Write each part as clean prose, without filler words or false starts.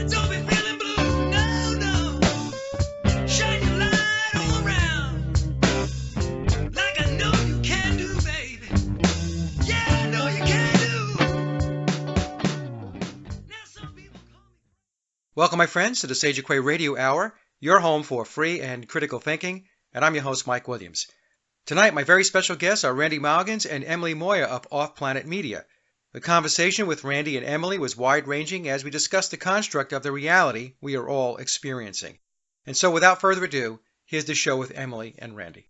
Don't be feeling blue, no, no. Shine your light all around, like I know you can do, baby. Yeah, I know you can do. Now some people call me. Welcome, my friends, to the Sage of Quay Radio Hour, your home for free and critical thinking, and I'm your host, Mike Williams. Tonight, my very special guests are Randy Maugans and Emily Moyer of Off Planet Media. The conversation with Randy and Emily was wide-ranging as we discussed the construct of the reality we are all experiencing. And so, without further ado, here's the show with Emily and Randy.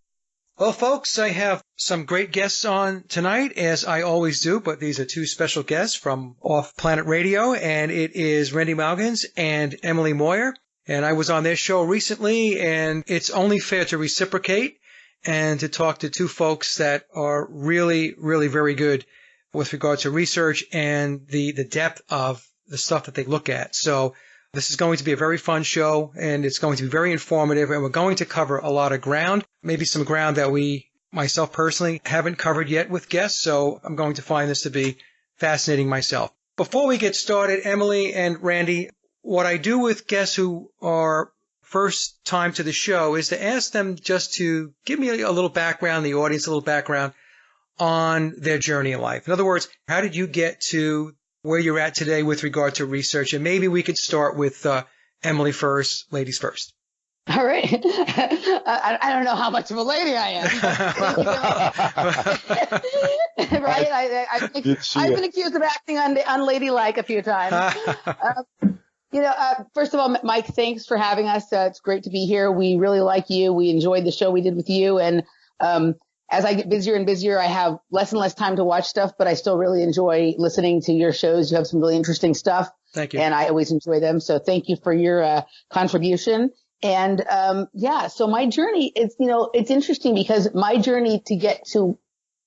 Well, folks, I have some great guests on tonight, as I always do, but these are two special guests from Off Planet Radio, and it is Randy Maugans and Emily Moyer. And I was on their show recently, and it's only fair to reciprocate and to talk to two folks that are really, really very good with regard to research and the depth of the stuff that they look at. So this is going to be a very fun show, and it's going to be very informative, and we're going to cover a lot of ground, maybe some ground that we, myself personally, haven't covered yet with guests, so I'm going to find this to be fascinating myself. Before we get started, Emily and Randy, what I do with guests who are first time to the show is to ask them just to give me a little background, the audience a little background on their journey in life. In other words, how did you get to where you're at today with regard to research? And maybe we could start with Emily first, ladies first. All right. I don't know how much of a lady I am. Right? I've been accused of acting unladylike a few times. First of all, Mike, thanks for having us. It's great to be here. We really like you. We enjoyed the show we did with you. And as I get busier and busier, I have less and less time to watch stuff, but I still really enjoy listening to your shows. You have some really interesting stuff. Thank you. And I always enjoy them. So thank you for your contribution. And so my journey is, it's interesting because my journey to get to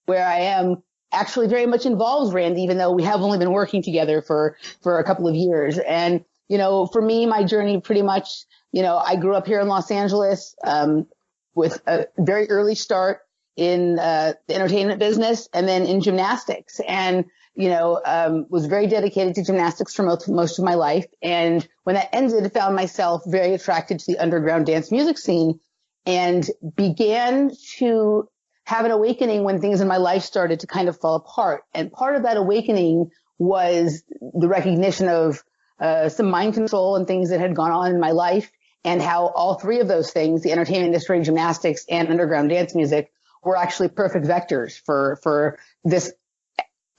where I am actually very much involves Randy, even though we have only been working together for a couple of years. And for me, my journey pretty much, I grew up here in Los Angeles with a very early start in the entertainment business and then in gymnastics, and was very dedicated to gymnastics for most of my life. And when that ended, I found myself very attracted to the underground dance music scene and began to have an awakening when things in my life started to kind of fall apart. And part of that awakening was the recognition of some mind control and things that had gone on in my life, and how all three of those things, the entertainment industry, gymnastics, and underground dance music, were actually perfect vectors for this,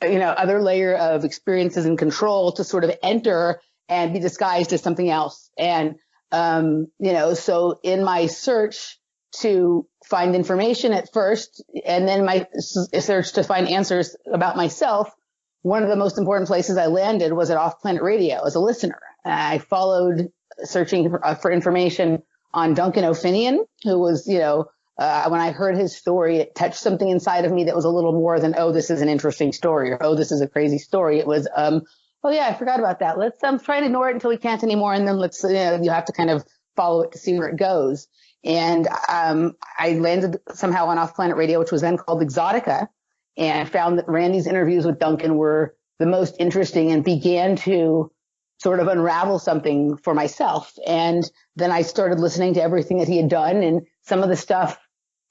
other layer of experiences and control to sort of enter and be disguised as something else. And, so in my search to find information at first, and then my search to find answers about myself, one of the most important places I landed was at Off Planet Radio as a listener. I followed searching for information on Duncan O'Finian, who was, when I heard his story, it touched something inside of me that was a little more than, oh, this is an interesting story, or, oh, this is a crazy story. It was, oh yeah, I forgot about that. Let's try to ignore it until we can't anymore. And then let's, you have to kind of follow it to see where it goes. And I landed somehow on Off Planet Radio, which was then called Exotica, and found that Randy's interviews with Duncan were the most interesting, and began to sort of unravel something for myself. And then I started listening to everything that he had done, and some of the stuff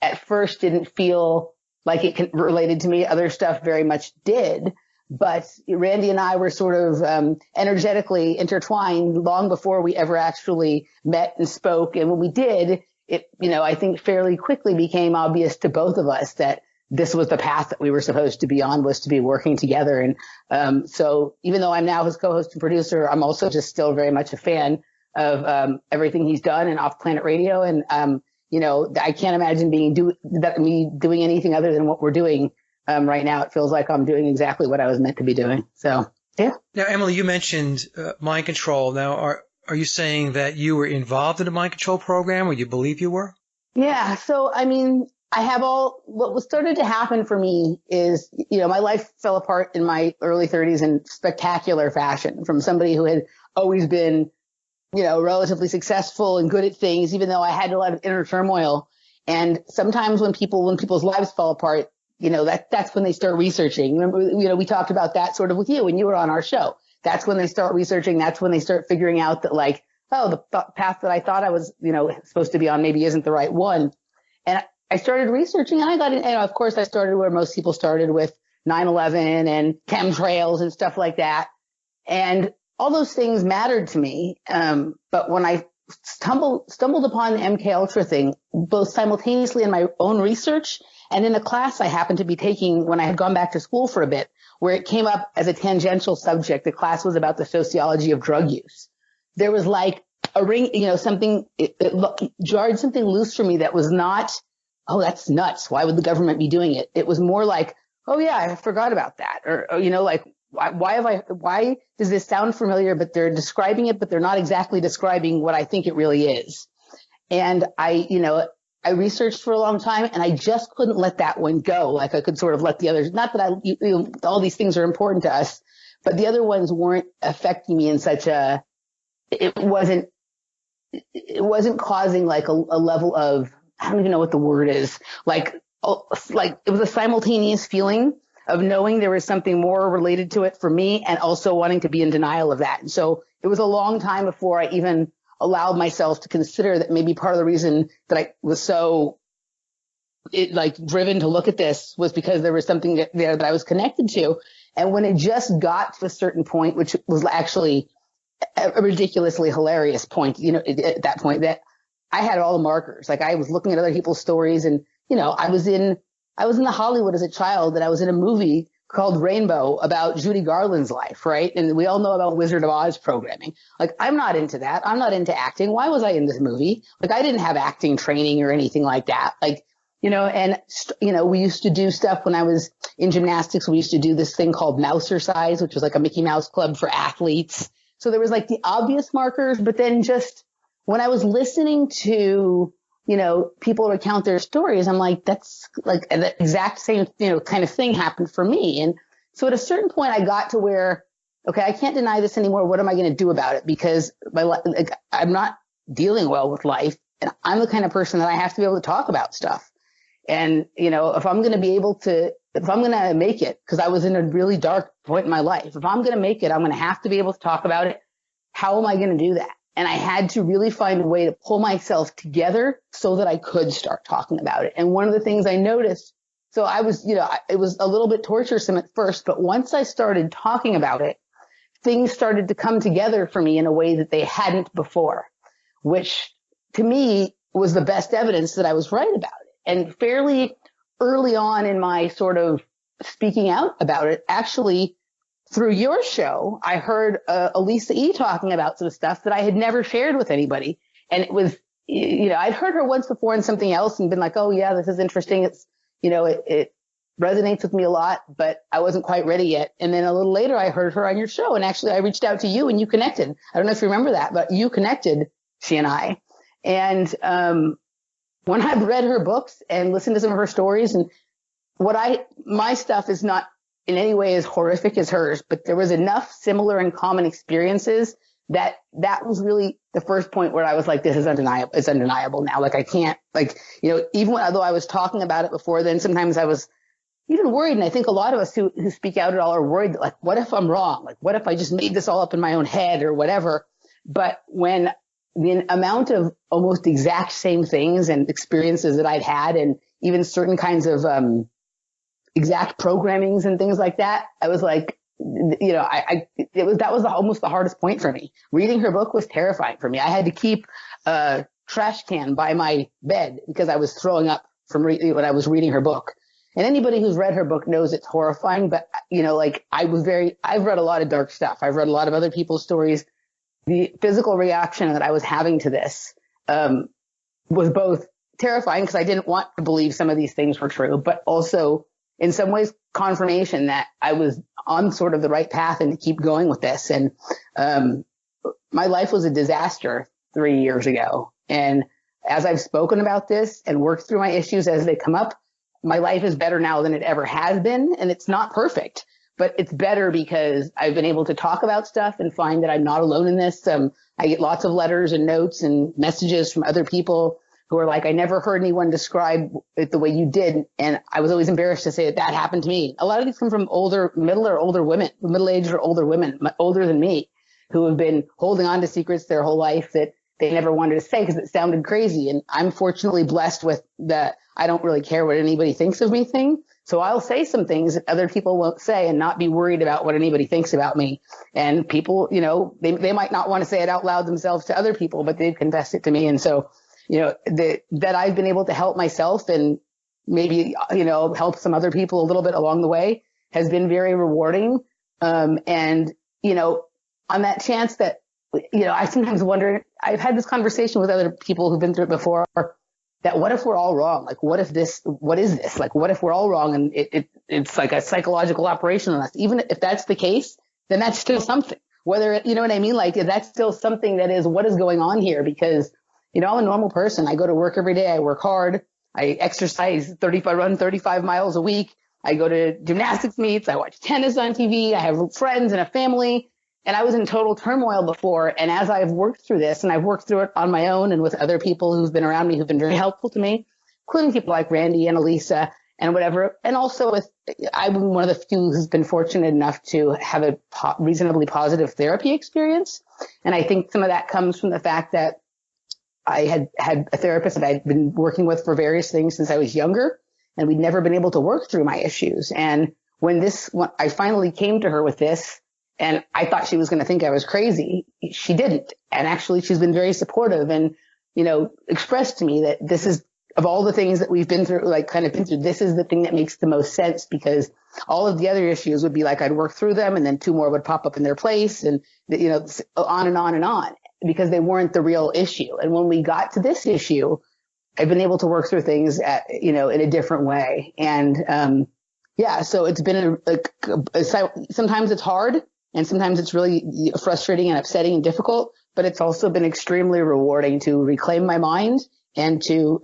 at first didn't feel like it related to me. Other stuff very much did. But Randy and I were sort of energetically intertwined long before we ever actually met and spoke. And when we did, it, I think fairly quickly became obvious to both of us that this was the path that we were supposed to be on, was to be working together. And so even though I'm now his co-host and producer, I'm also just still very much a fan of everything he's done and Off Planet Radio. And I can't imagine me doing anything other than what we're doing right now. It feels like I'm doing exactly what I was meant to be doing. So, yeah. Now, Emily, you mentioned mind control. Now, are you saying that you were involved in a mind control program, or you believe you were? Yeah. So, what started to happen for me is, my life fell apart in my early 30s in spectacular fashion, from somebody who had always been, relatively successful and good at things, even though I had a lot of inner turmoil. And sometimes when people's lives fall apart, that's when they start researching. Remember, we talked about that sort of with you when you were on our show. That's when they start researching. That's when they start figuring out that like, oh, the path that I thought I was, supposed to be on maybe isn't the right one. And I started researching, and I got in, of course I started where most people started, with 9/11 and chemtrails and stuff like that. And all those things mattered to me. But when I stumbled upon the MK Ultra thing, both simultaneously in my own research and in a class I happened to be taking when I had gone back to school for a bit, where it came up as a tangential subject. The class was about the sociology of drug use. There was like a ring, something, it jarred something loose for me that was not, oh, that's nuts. Why would the government be doing it? It was more like, oh yeah, I forgot about that. Or like, why does this sound familiar, but they're describing it, but they're not exactly describing what I think it really is. And I researched for a long time, and I just couldn't let that one go. Like I could sort of let the others, not that all these things are important to us, but the other ones weren't affecting me in such it wasn't causing like a level of, I don't even know what the word is. Like it was a simultaneous feeling of knowing there was something more related to it for me, and also wanting to be in denial of that. And so it was a long time before I even allowed myself to consider that maybe part of the reason that I was so driven to look at this was because there was something there that I was connected to. And when it just got to a certain point, which was actually a ridiculously hilarious point, at that point, that I had all the markers. Like I was looking at other people's stories, and, I was in the Hollywood as a child, and I was in a movie called Rainbow about Judy Garland's life, right? And we all know about Wizard of Oz programming. Like, I'm not into that. I'm not into acting. Why was I in this movie? Like, I didn't have acting training or anything like that. Like, we used to do stuff when I was in gymnastics. We used to do this thing called Mousercise, which was like a Mickey Mouse club for athletes. So there was like the obvious markers, but then just when I was listening to, people recount their stories, I'm like, that's like the exact same, kind of thing happened for me. And so at a certain point I got to where, okay, I can't deny this anymore. What am I going to do about it? Because I'm not dealing well with life, and I'm the kind of person that I have to be able to talk about stuff. And, if I'm going to make it, because I was in a really dark point in my life, if I'm going to make it, I'm going to have to be able to talk about it. How am I going to do that? And I had to really find a way to pull myself together so that I could start talking about it. And one of the things I noticed, so I was, it was a little bit torturesome at first, but once I started talking about it, things started to come together for me in a way that they hadn't before, which to me was the best evidence that I was right about it. And fairly early on in my sort of speaking out about it, actually, through your show, I heard Elisa E. talking about some stuff that I had never shared with anybody. And it was, I'd heard her once before in something else and been like, oh, yeah, this is interesting. It's, it resonates with me a lot, but I wasn't quite ready yet. And then a little later, I heard her on your show. And actually, I reached out to you and you connected. I don't know if you remember that, but you connected, she and I. And when I've read her books and listened to some of her stories, and my stuff is not in any way as horrific as hers, but there was enough similar and common experiences that was really the first point where I was like, this is undeniable. It's undeniable now. Like I can't, although I was talking about it before then, sometimes I was even worried. And I think a lot of us who speak out at all are worried that, like, what if I'm wrong? Like, what if I just made this all up in my own head or whatever? But when the amount of almost exact same things and experiences that I'd had, and even certain kinds of, exact programmings and things like that, I was like, that was almost the hardest point for me. Reading her book was terrifying for me. I had to keep a trash can by my bed because I was throwing up from when I was reading her book. And anybody who's read her book knows it's horrifying, but I've read a lot of dark stuff. I've read a lot of other people's stories. The physical reaction that I was having to this, was both terrifying because I didn't want to believe some of these things were true, but also in some ways confirmation that I was on sort of the right path and to keep going with this. And my life was a disaster 3 years ago. And as I've spoken about this and worked through my issues as they come up, my life is better now than it ever has been. And it's not perfect, but it's better because I've been able to talk about stuff and find that I'm not alone in this. I get lots of letters and notes and messages from other people who are like, I never heard anyone describe it the way you did. And I was always embarrassed to say that happened to me. A lot of these come from middle-aged or older women, older than me, who have been holding on to secrets their whole life that they never wanted to say because it sounded crazy. And I'm fortunately blessed with the I don't really care what anybody thinks of me thing. So I'll say some things that other people won't say and not be worried about what anybody thinks about me. And people, they might not want to say it out loud themselves to other people, but they've confessed it to me. And so, that I've been able to help myself and maybe, help some other people a little bit along the way has been very rewarding. And, on that chance that, I sometimes wonder, I've had this conversation with other people who've been through it before, that what if we're all wrong? Like, what is this? Like, what if we're all wrong and it's like a psychological operation on us? Even if that's the case, then that's still something. Whether, you know what I mean? Like, that's still something that is what is going on here because, I'm a normal person. I go to work every day. I work hard. I exercise I run 35 miles a week. I go to gymnastics meets. I watch tennis on TV. I have friends and a family. And I was in total turmoil before. And as I've worked through this, and I've worked through it on my own and with other people who've been around me who've been very helpful to me, including people like Randy and Elisa and whatever. And also I'm one of the few who's been fortunate enough to have a reasonably positive therapy experience. And I think some of that comes from the fact that I had a therapist that I'd been working with for various things since I was younger, and we'd never been able to work through my issues. And when I finally came to her with this, and I thought she was going to think I was crazy. She didn't. And actually, she's been very supportive and, expressed to me that this is, of all the things that we've been through, this is the thing that makes the most sense because all of the other issues would be like I'd work through them and then two more would pop up in their place and, on and on and on because they weren't the real issue. And when we got to this issue, I've been able to work through things in a different way. And, so it's been sometimes it's hard. And sometimes it's really frustrating and upsetting and difficult, but it's also been extremely rewarding to reclaim my mind and to,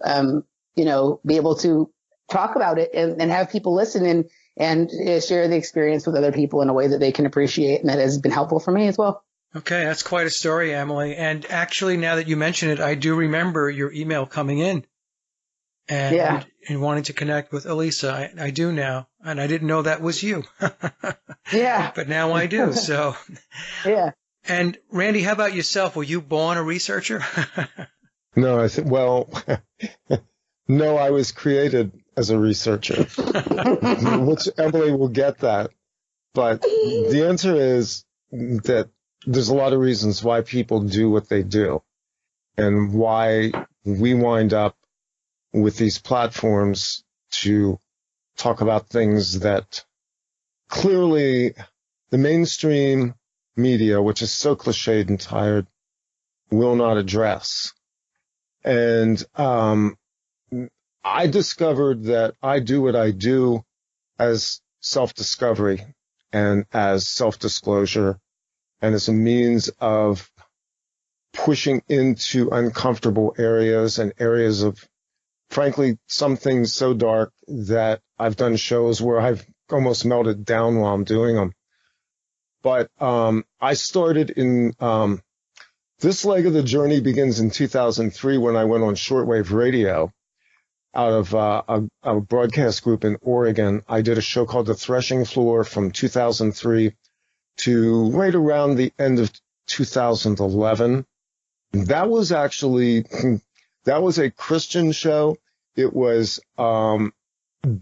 be able to talk about it and have people listen and share the experience with other people in a way that they can appreciate. And that has been helpful for me as well. Okay. That's quite a story, Emily. And actually, now that you mention it, I do remember your email coming in and wanting to connect with Elisa. I do now. And I didn't know that was you. Yeah. But now I do. So, yeah. And Randy, how about yourself? Were you born a researcher? No, no, I was created as a researcher, which Emily will get that. But the answer is that there's a lot of reasons why people do what they do and why we wind up with these platforms to talk about things that clearly the mainstream media, which is so cliched and tired, will not address. And I discovered that I do what I do as self-discovery and as self-disclosure and as a means of pushing into uncomfortable areas and areas of, frankly, some things so dark that I've done shows where I've almost melted down while I'm doing them. But I started in this leg of the journey begins in 2003 when I went on shortwave radio out of a broadcast group in Oregon. I did a show called The Threshing Floor from 2003 to right around the end of 2011. That was a Christian show. It was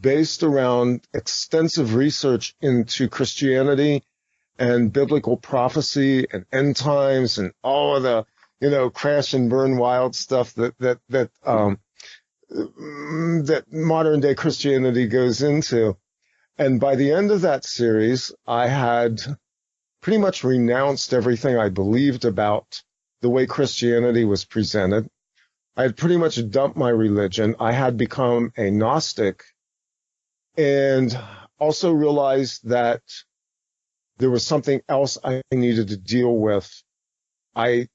based around extensive research into Christianity and biblical prophecy and end times and all of the, crash and burn wild stuff that modern day Christianity goes into. And by the end of that series, I had pretty much renounced everything I believed about the way Christianity was presented. I had pretty much dumped my religion. I had become a Gnostic and also realized that there was something else I needed to deal with. I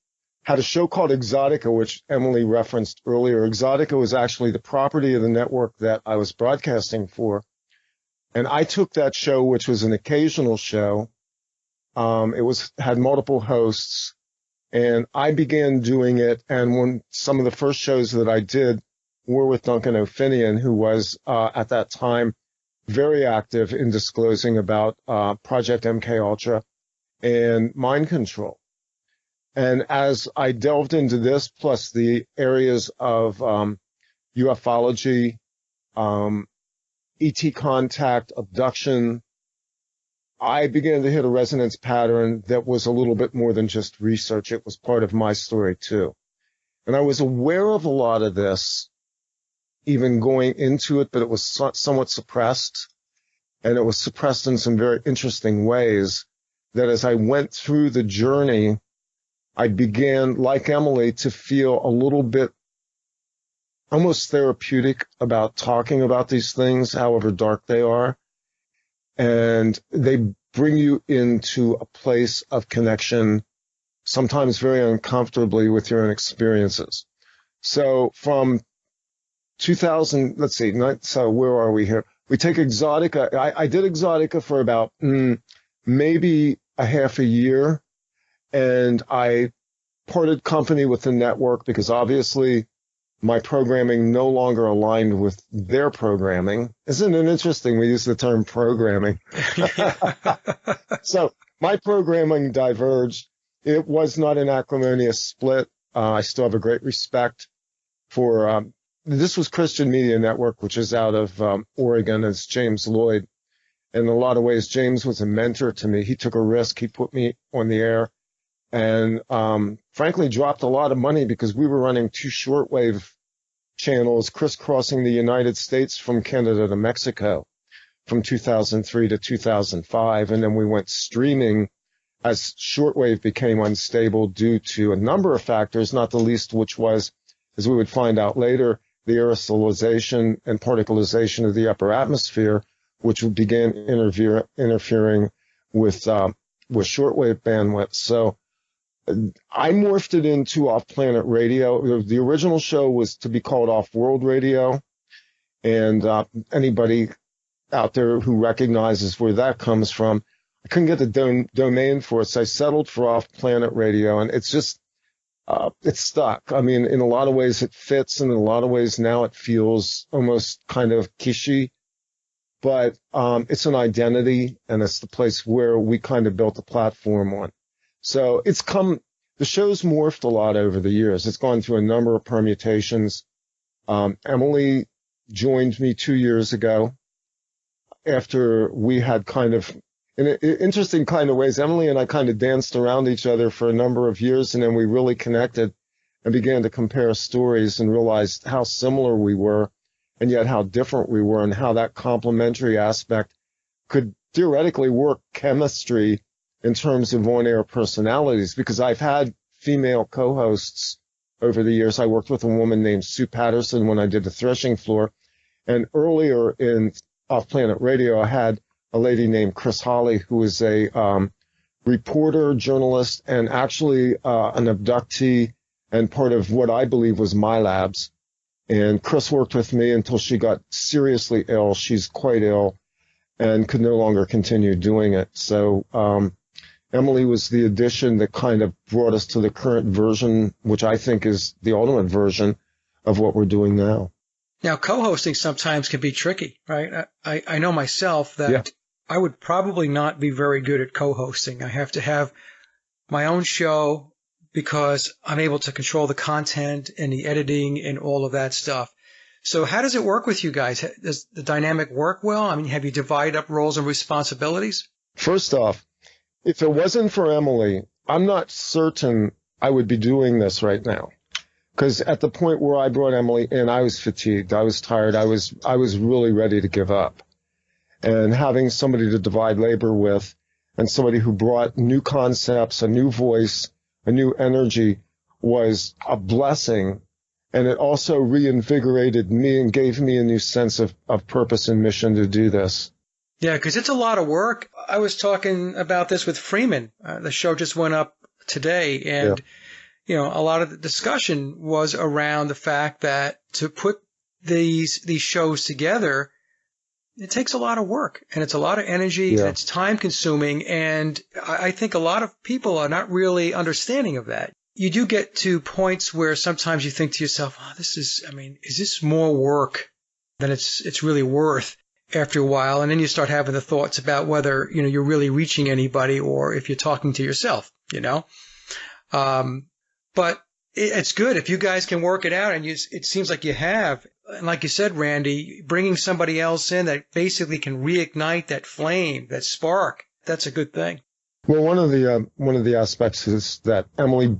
had a show called Exotica, which Emily referenced earlier. Exotica was actually the property of the network that I was broadcasting for. And I took that show, which was an occasional show. It had multiple hosts, And I began doing it. And when some of the first shows that I did were with Duncan O'Finian, who was at that time very active in disclosing about Project MKUltra and mind control. And as I delved into this, plus the areas of ufology, ET contact, abduction, I began to hit a resonance pattern that was a little bit more than just research. It was part of my story too. And I was aware of a lot of this, even going into it, but it was somewhat suppressed. And it was suppressed in some very interesting ways that as I went through the journey, I began, like Emily, to feel a little bit almost therapeutic about talking about these things, however dark they are. And they bring you into a place of connection, sometimes very uncomfortably, with your own experiences. So from 2000, let's see, so where are we here? We take Exotica. I did Exotica for about maybe a half a year, and I parted company with the network because obviously my programming no longer aligned with their programming. Isn't it interesting? We use the term programming. So my programming diverged. It was not an acrimonious split. I still have a great respect for, this was Christian Media Network, which is out of Oregon. It's James Lloyd. In a lot of ways, James was a mentor to me. He took a risk. He put me on the air and frankly dropped a lot of money because we were running 2 shortwave channels crisscrossing the United States from Canada to Mexico from 2003 to 2005. And then we went streaming as shortwave became unstable due to a number of factors, not the least which was, as we would find out later, the aerosolization and particleization of the upper atmosphere, which began interfering with shortwave bandwidth. So I morphed it into off-planet radio. The original show was to be called Off-World Radio, and anybody out there who recognizes where that comes from, I couldn't get the domain for it, so I settled for Off-Planet Radio, and it's just it's stuck. I mean, in a lot of ways it fits, and in a lot of ways now it feels almost kind of kishy, but it's an identity, and it's the place where we kind of built the platform on. So the show's morphed a lot over the years. It's gone through a number of permutations. Emily joined me 2 years ago after we had kind of, in interesting kind of ways, Emily and I kind of danced around each other for a number of years, and then we really connected and began to compare stories and realized how similar we were and yet how different we were, and how that complementary aspect could theoretically work chemistry in terms of on-air personalities, because I've had female co-hosts over the years. I worked with a woman named Sue Patterson when I did the Threshing Floor. And earlier in Off-Planet Radio, I had a lady named Chris Holly, who is a reporter, journalist, and actually an abductee and part of what I believe was my labs. And Chris worked with me until she got seriously ill. She's quite ill and could no longer continue doing it. So Emily was the addition that kind of brought us to the current version, which I think is the ultimate version of what we're doing now. Now, co-hosting sometimes can be tricky, right? I know myself that I would probably not be very good at co-hosting. I have to have my own show because I'm able to control the content and the editing and all of that stuff. So how does it work with you guys? Does the dynamic work well? I mean, have you divided up roles and responsibilities? First off, if it wasn't for Emily, I'm not certain I would be doing this right now. Because at the point where I brought Emily in, I was fatigued. I was tired. I was really ready to give up. And having somebody to divide labor with, and somebody who brought new concepts, a new voice, a new energy, was a blessing. And it also reinvigorated me and gave me a new sense of purpose and mission to do this. Yeah, because it's a lot of work. I was talking about this with Freeman. The show just went up today, and you know, a lot of the discussion was around the fact that to put these shows together, it takes a lot of work, and it's a lot of energy, and it's time consuming, and I think a lot of people are not really understanding of that. you do get to points where sometimes you think to yourself, oh, is this more work than it's really worth after a while? And then you start having the thoughts about whether, you're really reaching anybody or if you're talking to yourself, But it's good if you guys can work it out, and it seems like you have. And like you said, Randy, bringing somebody else in that basically can reignite that flame, that spark, that's a good thing. Well, one of the aspects is that, Emily,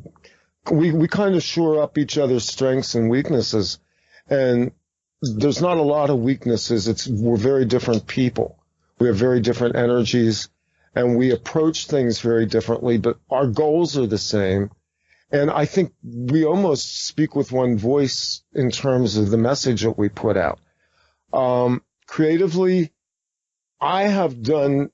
we kind of shore up each other's strengths and weaknesses, and there's not a lot of weaknesses. We're very different people. We have very different energies, and we approach things very differently, but our goals are the same. And I think we almost speak with one voice in terms of the message that we put out. Creatively, I have done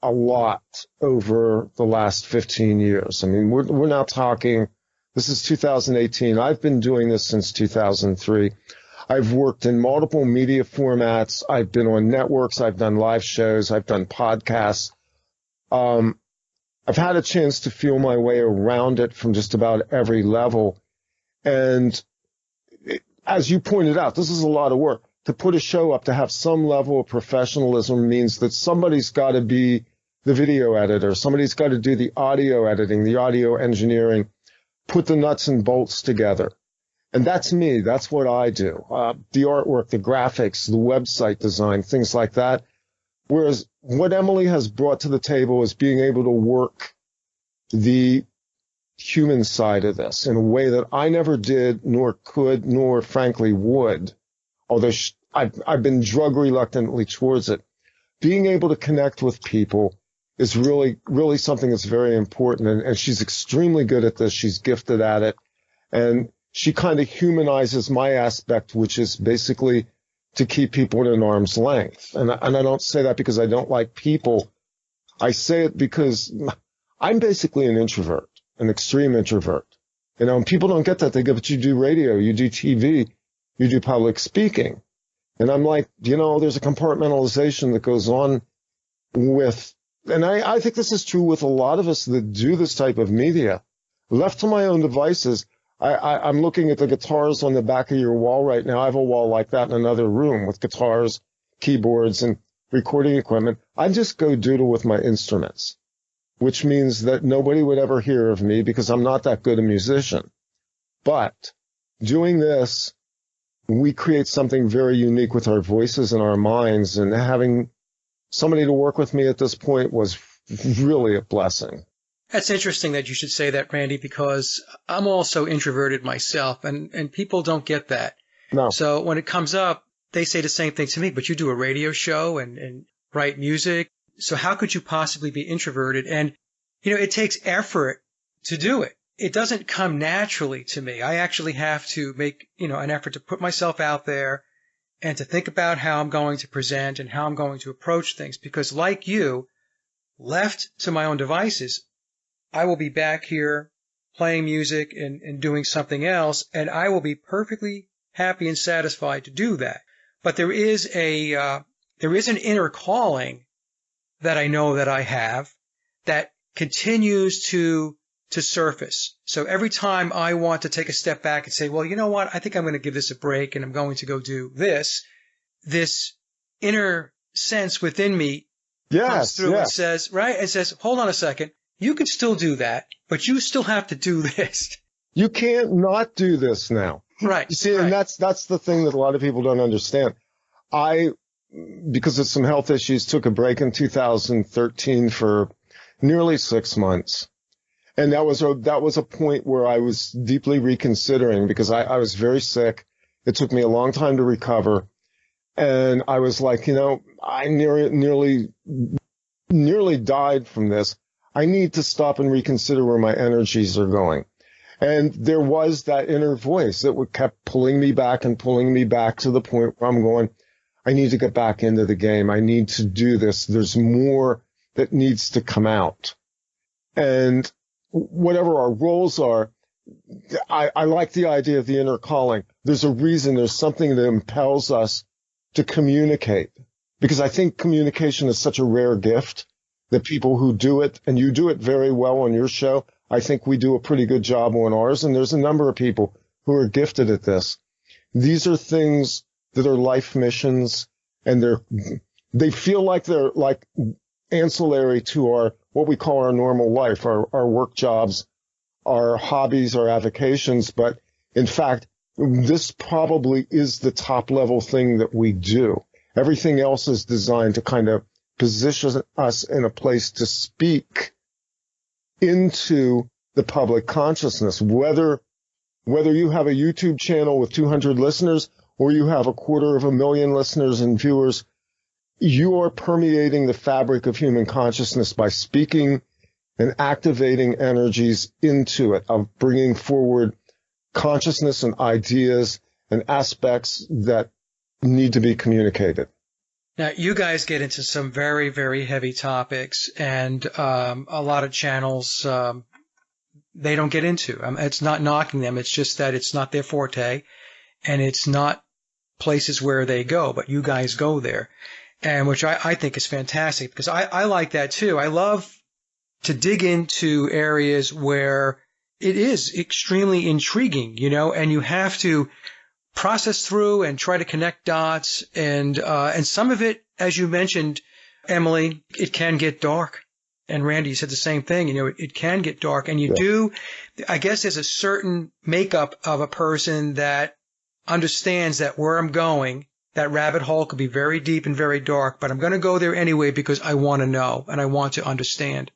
a lot over the last 15 years. I mean, we're now talking, this is 2018. I've been doing this since 2003. I've worked in multiple media formats. I've been on networks. I've done live shows. I've done podcasts. I've had a chance to feel my way around it from just about every level. And as you pointed out, this is a lot of work. To put a show up, to have some level of professionalism means that somebody's got to be the video editor. Somebody's got to do the audio editing, the audio engineering, put the nuts and bolts together. And that's me. That's what I do. The artwork, the graphics, the website design, things like that. Whereas what Emily has brought to the table is being able to work the human side of this in a way that I never did, nor could, nor frankly would, although I've been drug reluctantly towards it. Being able to connect with people is really, really something that's very important. And she's extremely good at this. She's gifted at it. And she kind of humanizes my aspect, which is basically to keep people at an arm's length. And I don't say that because I don't like people. I say it because I'm basically an introvert, an extreme introvert. And people don't get that. They go, but you do radio, you do TV, you do public speaking. And I'm like, there's a compartmentalization that goes on with, and I think this is true with a lot of us that do this type of media. Left to my own devices, I'm looking at the guitars on the back of your wall right now. I have a wall like that in another room with guitars, keyboards, and recording equipment. I just go doodle with my instruments, which means that nobody would ever hear of me because I'm not that good a musician. But doing this, we create something very unique with our voices and our minds, and having somebody to work with me at this point was really a blessing. That's interesting that you should say that, Randy, because I'm also introverted myself, and people don't get that. No. So when it comes up, they say the same thing to me, but you do a radio show and write music. So how could you possibly be introverted? And, it takes effort to do it. It doesn't come naturally to me. I actually have to make, an effort to put myself out there and to think about how I'm going to present and how I'm going to approach things. Because like you, left to my own devices, I will be back here playing music and doing something else, and I will be perfectly happy and satisfied to do that. But there is an inner calling that I know that I have that continues to surface. So every time I want to take a step back and say, well, you know what? I think I'm going to give this a break and I'm going to go do this. This inner sense within me comes through and says, right? It says, hold on a second. You can still do that, but you still have to do this. You can't not do this now. Right. You see, right. And that's the thing that a lot of people don't understand. Because of some health issues, took a break in 2013 for nearly 6 months. And that was a point where I was deeply reconsidering because I was very sick. It took me a long time to recover. And I was like, I nearly died from this. I need to stop and reconsider where my energies are going. And there was that inner voice that kept pulling me back to the point where I'm going, I need to get back into the game. I need to do this. There's more that needs to come out. And whatever our roles are, I like the idea of the inner calling. There's a reason, there's something that impels us to communicate. Because I think communication is such a rare gift that people who do it, and you do it very well on your show, I think we do a pretty good job on ours, and there's a number of people who are gifted at this. These are things that are life missions, and they feel like they're like ancillary to our, what we call our normal life, our work jobs, our hobbies, our avocations. But in fact, this probably is the top level thing that we do. Everything else is designed to kind of position us in a place to speak into the public consciousness, whether you have a YouTube channel with 200 listeners or you have 250,000 listeners and viewers. You are permeating the fabric of human consciousness by speaking and activating energies into it, of bringing forward consciousness and ideas and aspects that need to be communicated. Now, you guys get into some very, very heavy topics, and a lot of channels they don't get into. It's not knocking them. It's just that it's not their forte, and it's not places where they go, but you guys go there, and which I think is fantastic, because I like that too. I love to dig into areas where it is extremely intriguing, and you have to process through and try to connect dots, and some of it, as you mentioned, Emily, it can get dark. And Randy, you said the same thing. It can get dark, and you do. I guess there's a certain makeup of a person that understands that where I'm going, that rabbit hole could be very deep and very dark, but I'm going to go there anyway because I want to know and I want to understand.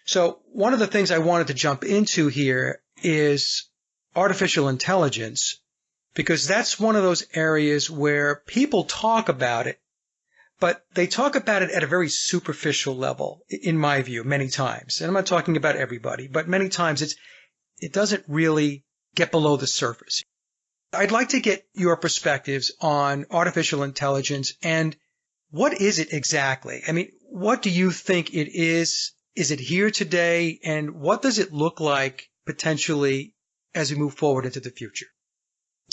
So one of the things I wanted to jump into here is artificial intelligence, because that's one of those areas where people talk about it, but they talk about it at a very superficial level, in my view, many times. And I'm not talking about everybody, but many times it doesn't really get below the surface. I'd like to get your perspectives on artificial intelligence and what is it exactly? I mean, what do you think it is? Is it here today? And what does it look like potentially as we move forward into the future?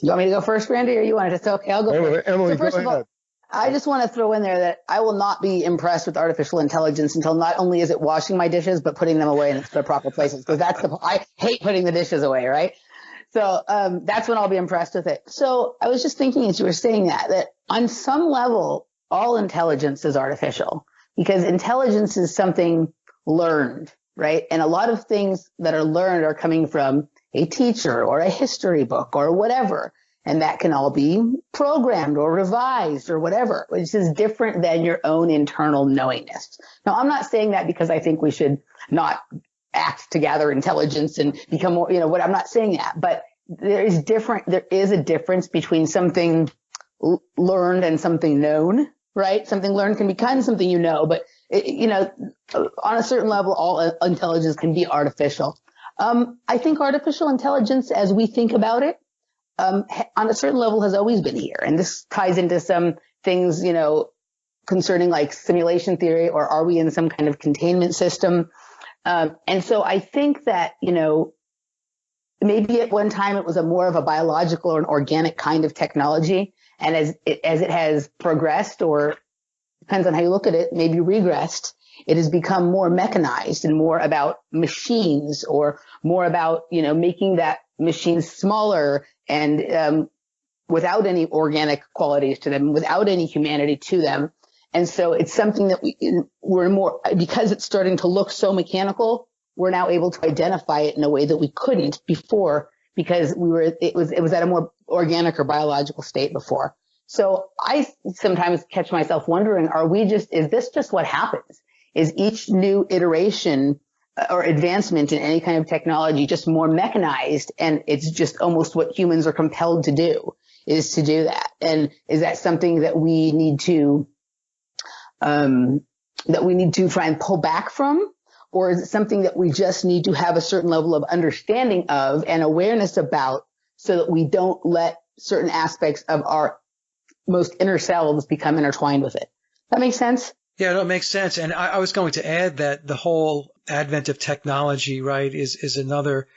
You want me to go first, Randy, or you want to just, okay, I'll go first. Emily, so first go of all, ahead. I just want to throw in there that I will not be impressed with artificial intelligence until not only is it washing my dishes, but putting them away in their proper places. Because I hate putting the dishes away, right? So that's when I'll be impressed with it. So I was just thinking as you were saying that on some level, all intelligence is artificial, because intelligence is something learned, right? And a lot of things that are learned are coming from a teacher or a history book or whatever. And that can all be programmed or revised or whatever, which is different than your own internal knowingness. Now, I'm not saying that because I think we should not act to gather intelligence and become more, I'm not saying that, but there is a difference between something learned and something known, right? Something learned can be kind of something but on a certain level, all intelligence can be artificial. I think artificial intelligence, as we think about it, on a certain level has always been here. And this ties into some things, concerning like simulation theory, or are we in some kind of containment system? And so I think that, maybe at one time it was more of a biological or an organic kind of technology. And as it has progressed, or depends on how you look at it, maybe regressed, it has become more mechanized and more about machines, or more about, making that machines smaller and without any organic qualities to them, without any humanity to them. And so it's something that we're more, because it's starting to look so mechanical, we're now able to identify it in a way that we couldn't before, because it was at a more organic or biological state before. So I sometimes catch myself wondering, is this just what happens? Is each new iteration or advancement in any kind of technology just more mechanized, and it's just almost what humans are compelled to do, is to do that? And is that something that we need to try and pull back from? Or is it something that we just need to have a certain level of understanding of and awareness about, so that we don't let certain aspects of our most inner selves become intertwined with it? That makes sense? Yeah, no, it makes sense. And I was going to add that the whole advent of technology, right, is another,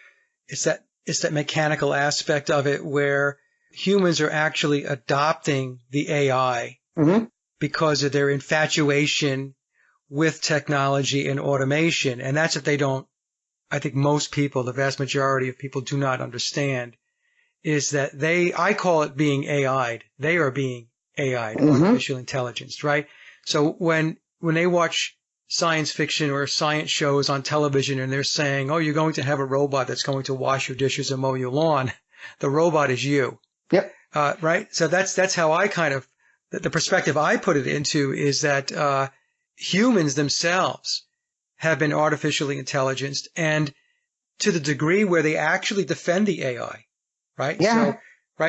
it's that mechanical aspect of it where humans are actually adopting the AI because of their infatuation with technology and automation. And that's what they don't I think most people, the vast majority of people, do not understand is that I call it being AI'd. They are being AI'd, artificial intelligence, right? So when they watch science fiction or science shows on television and they're saying, oh, you're going to have a robot that's going to wash your dishes and mow your lawn, the robot is you. Yep. Right? So that's how I kind of, the perspective I put it into is that humans themselves have been artificially intelligenced, and to the degree where they actually defend the AI, right? Yeah.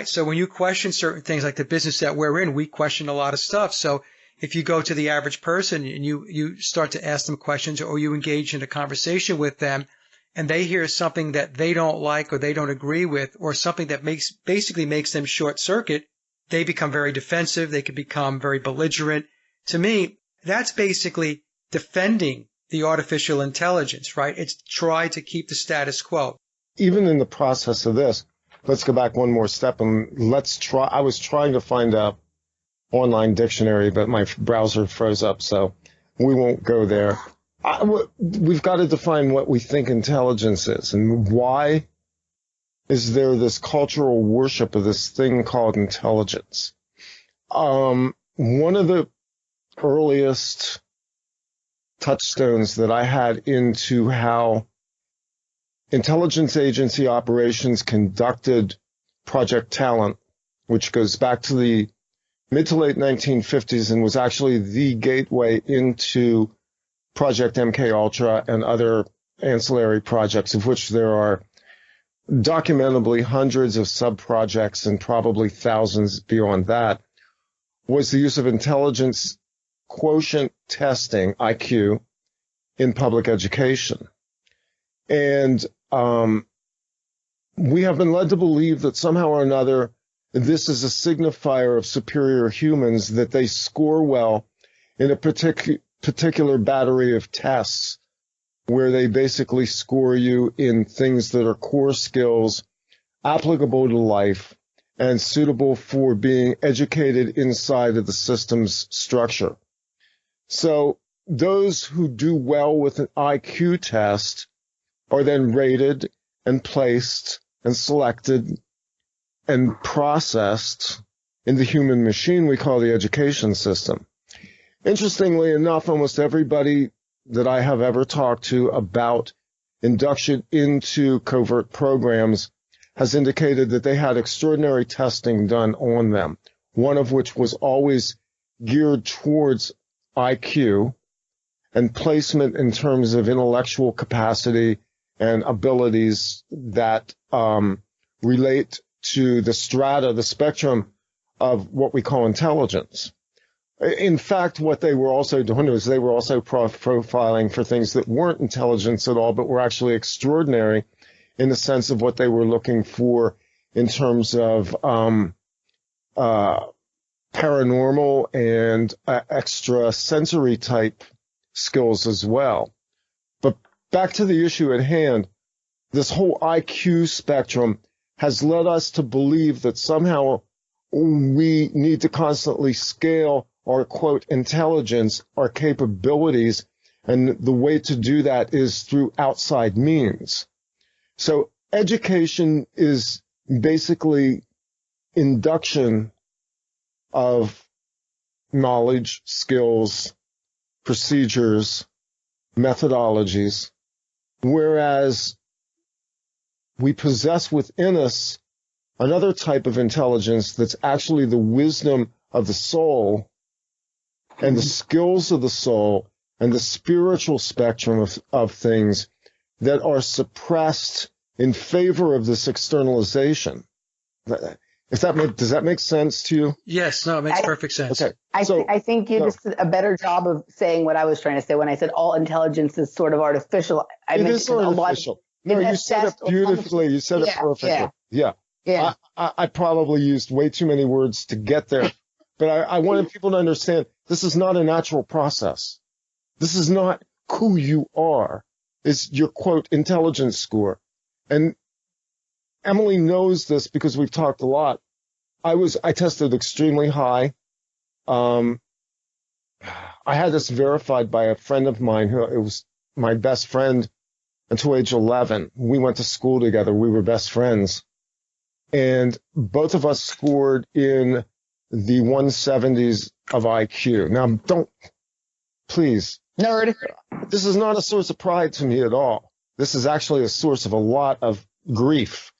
So when you question certain things like the business that we're in, we question a lot of stuff. So if you go to the average person and you start to ask them questions, or you engage in a conversation with them and they hear something that they don't like or they don't agree with, or something that basically makes them short circuit, they become very defensive. They can become very belligerent. To me, that's basically defending the artificial intelligence, right? It's try to keep the status quo. Even in the process of this, let's go back one more step and I was trying to find a online dictionary, but my browser froze up, so we won't go there. We've got to define what we think intelligence is, and why is there this cultural worship of this thing called intelligence? One of the earliest touchstones that I had into how intelligence agency operations conducted Project Talent, which goes back to the mid to late 1950s and was actually the gateway into Project MK Ultra and other ancillary projects, of which there are documentably hundreds of sub-projects and probably thousands beyond that, was the use of intelligence quotient testing, IQ, in public education. And we have been led to believe that somehow or another this is a signifier of superior humans, that they score well in a particular battery of tests where they basically score you in things that are core skills, applicable to life, and suitable for being educated inside of the system's structure. So those who do well with an IQ test are then rated and placed and selected and processed in the human machine we call the education system. Interestingly enough, almost everybody that I have ever talked to about induction into covert programs has indicated that they had extraordinary testing done on them, one of which was always geared towards IQ and placement in terms of intellectual capacity and abilities that relate to the strata, the spectrum of what we call intelligence. In fact, what they were also doing was they were also profiling for things that weren't intelligence at all, but were actually extraordinary in the sense of what they were looking for in terms of paranormal and extrasensory type skills as well. But back to the issue at hand, this whole IQ spectrum has led us to believe that somehow we need to constantly scale our, quote, intelligence, our capabilities, and the way to do that is through outside means. So education is basically induction of knowledge, skills, procedures, methodologies, whereas we possess within us another type of intelligence that's actually the wisdom of the soul and the skills of the soul and the spiritual spectrum of things that are suppressed in favor of this externalization. Does that make sense to you? Yes, no, it makes perfect sense. Okay. I think you did a better job of saying what I was trying to say when I said all intelligence is sort of artificial. It is artificial. No, you said it beautifully. You said it perfectly. Yeah. I probably used way too many words to get there, but I wanted people to understand this is not a natural process. This is not who you are. It's your, quote, intelligence score. And Emily knows this because we've talked a lot. I tested extremely high. I had this verified by a friend of mine it was my best friend until age 11. We went to school together. We were best friends. And both of us scored in the 170s of IQ. Now, please. Nerd. This is not a source of pride to me at all. This is actually a source of a lot of grief,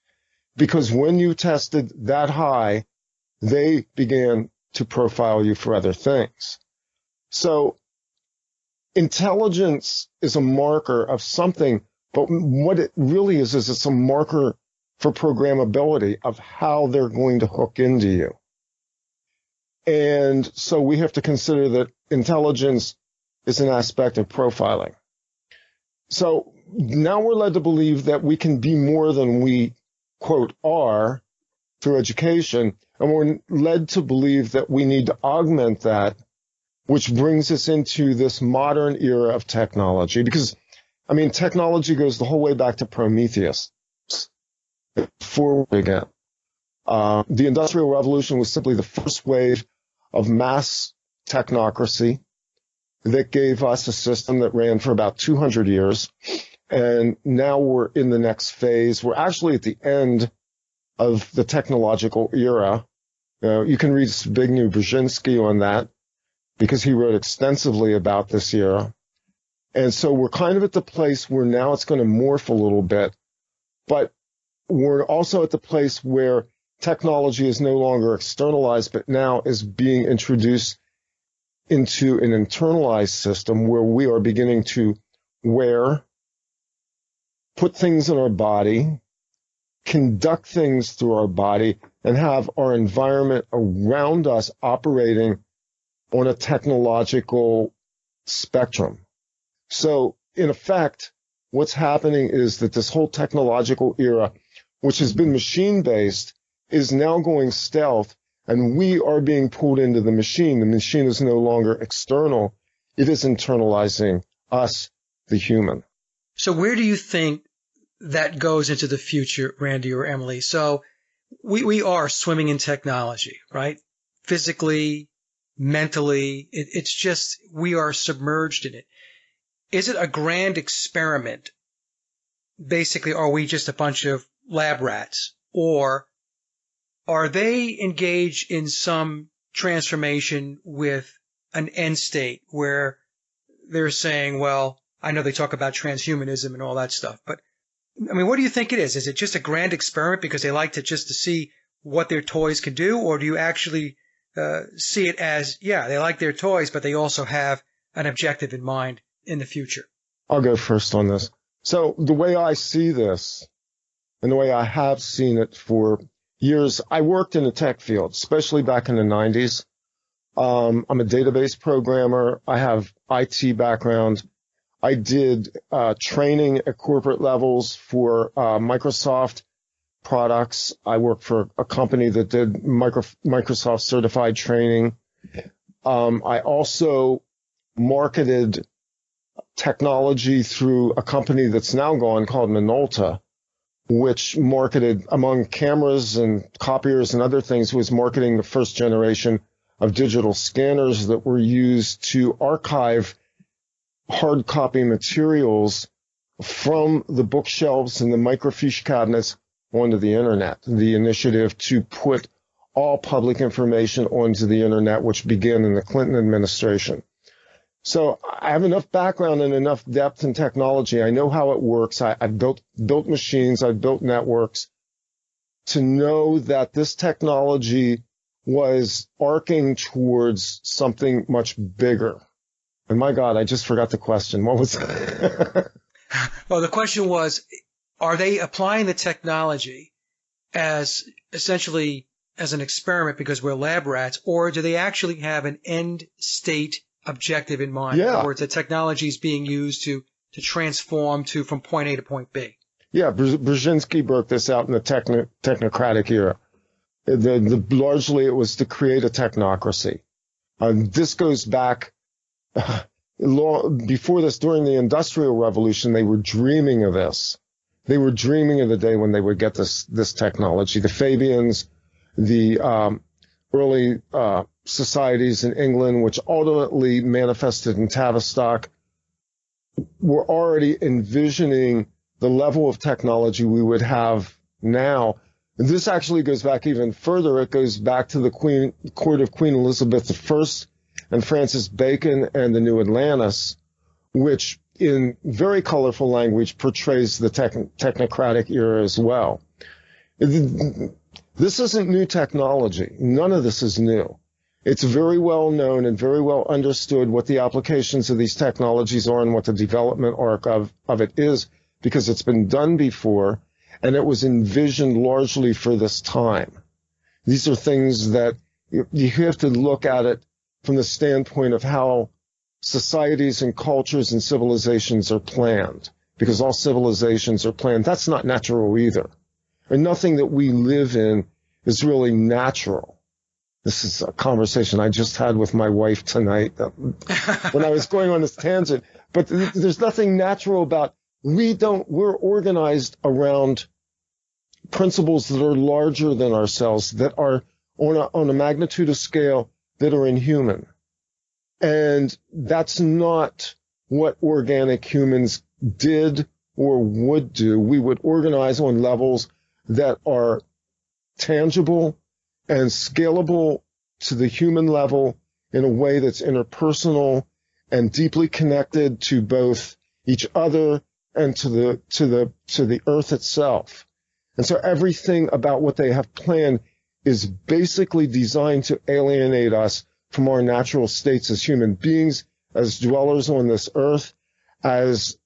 because when you tested that high, they began to profile you for other things. So intelligence is a marker of something, but what it really is it's a marker for programmability of how they're going to hook into you. And so we have to consider that intelligence is an aspect of profiling. So now we're led to believe that we can be more than we, quote, are through education, and we're led to believe that we need to augment that, which brings us into this modern era of technology. Because, I mean, technology goes the whole way back to Prometheus. Forward again. The Industrial Revolution was simply the first wave of mass technocracy that gave us a system that ran for about 200 years. And now we're in the next phase. We're actually at the end of the technological era. You can read Zbigniew Brzezinski on that, because he wrote extensively about this era. And so we're kind of at the place where now it's going to morph a little bit, but we're also at the place where technology is no longer externalized, but now is being introduced into an internalized system where we are beginning to wear, put things in our body, conduct things through our body, and have our environment around us operating on a technological spectrum. So, in effect, what's happening is that this whole technological era, which has been machine-based, is now going stealth, and we are being pulled into the machine. The machine is no longer external. It is internalizing us, the human. So where do you think that goes into the future, Randy or Emily? So we are swimming in technology, right? Physically, mentally, it's just, we are submerged in it. Is it a grand experiment? Basically, are we just a bunch of lab rats? Or are they engaged in some transformation with an end state where they're saying, well, I know they talk about transhumanism and all that stuff, but I mean, what do you think it is? Is it just a grand experiment because they like to just to see what their toys can do? Or do you actually see it as, yeah, they like their toys, but they also have an objective in mind in the future? I'll go first on this. So the way I see this, and the way I have seen it for years, I worked in the tech field, especially back in the 90s. I'm a database programmer. I have IT background. I did training at corporate levels for Microsoft products. I worked for a company that did Microsoft certified training. I also marketed technology through a company that's now gone called Minolta, which marketed, among cameras and copiers and other things, was marketing the first generation of digital scanners that were used to archive hard copy materials from the bookshelves and the microfiche cabinets onto the internet. The initiative to put all public information onto the internet, which began in the Clinton administration. So I have enough background and enough depth in technology. I know how it works. I've built machines. I've built networks to know that this technology was arcing towards something much bigger. And my God, I just forgot the question. What was it? Well, the question was, are they applying the technology as essentially as an experiment because we're lab rats, or do they actually have an end state objective in mind? Yeah. In other words, the technology is being used to transform from point A to point B. Yeah, Brzezinski broke this out in the technocratic era. Largely, it was to create a technocracy. This goes back before this, during the Industrial Revolution. They were dreaming of this. They were dreaming of the day when they would get this technology. The Fabians, the early societies in England, which ultimately manifested in Tavistock, were already envisioning the level of technology we would have now. And this actually goes back even further. It goes back to the court of Queen Elizabeth I and Francis Bacon and the New Atlantis, which in very colorful language portrays the technocratic era as well. This isn't new technology. None of this is new. It's very well known and very well understood what the applications of these technologies are and what the development arc of it is, because it's been done before and it was envisioned largely for this time. These are things that you have to look at it from the standpoint of how societies and cultures and civilizations are planned, because all civilizations are planned. That's not natural either. And nothing that we live in is really natural. This is a conversation I just had with my wife tonight when I was going on this tangent. But there's nothing natural about, we're organized around principles that are larger than ourselves, that are on a magnitude of scale that are inhuman. And that's not what organic humans did or would do. We would organize on levels that are tangible and scalable to the human level in a way that's interpersonal and deeply connected to both each other and to the earth itself. And so everything about what they have planned is basically designed to alienate us from our natural states as human beings, as dwellers on this earth, as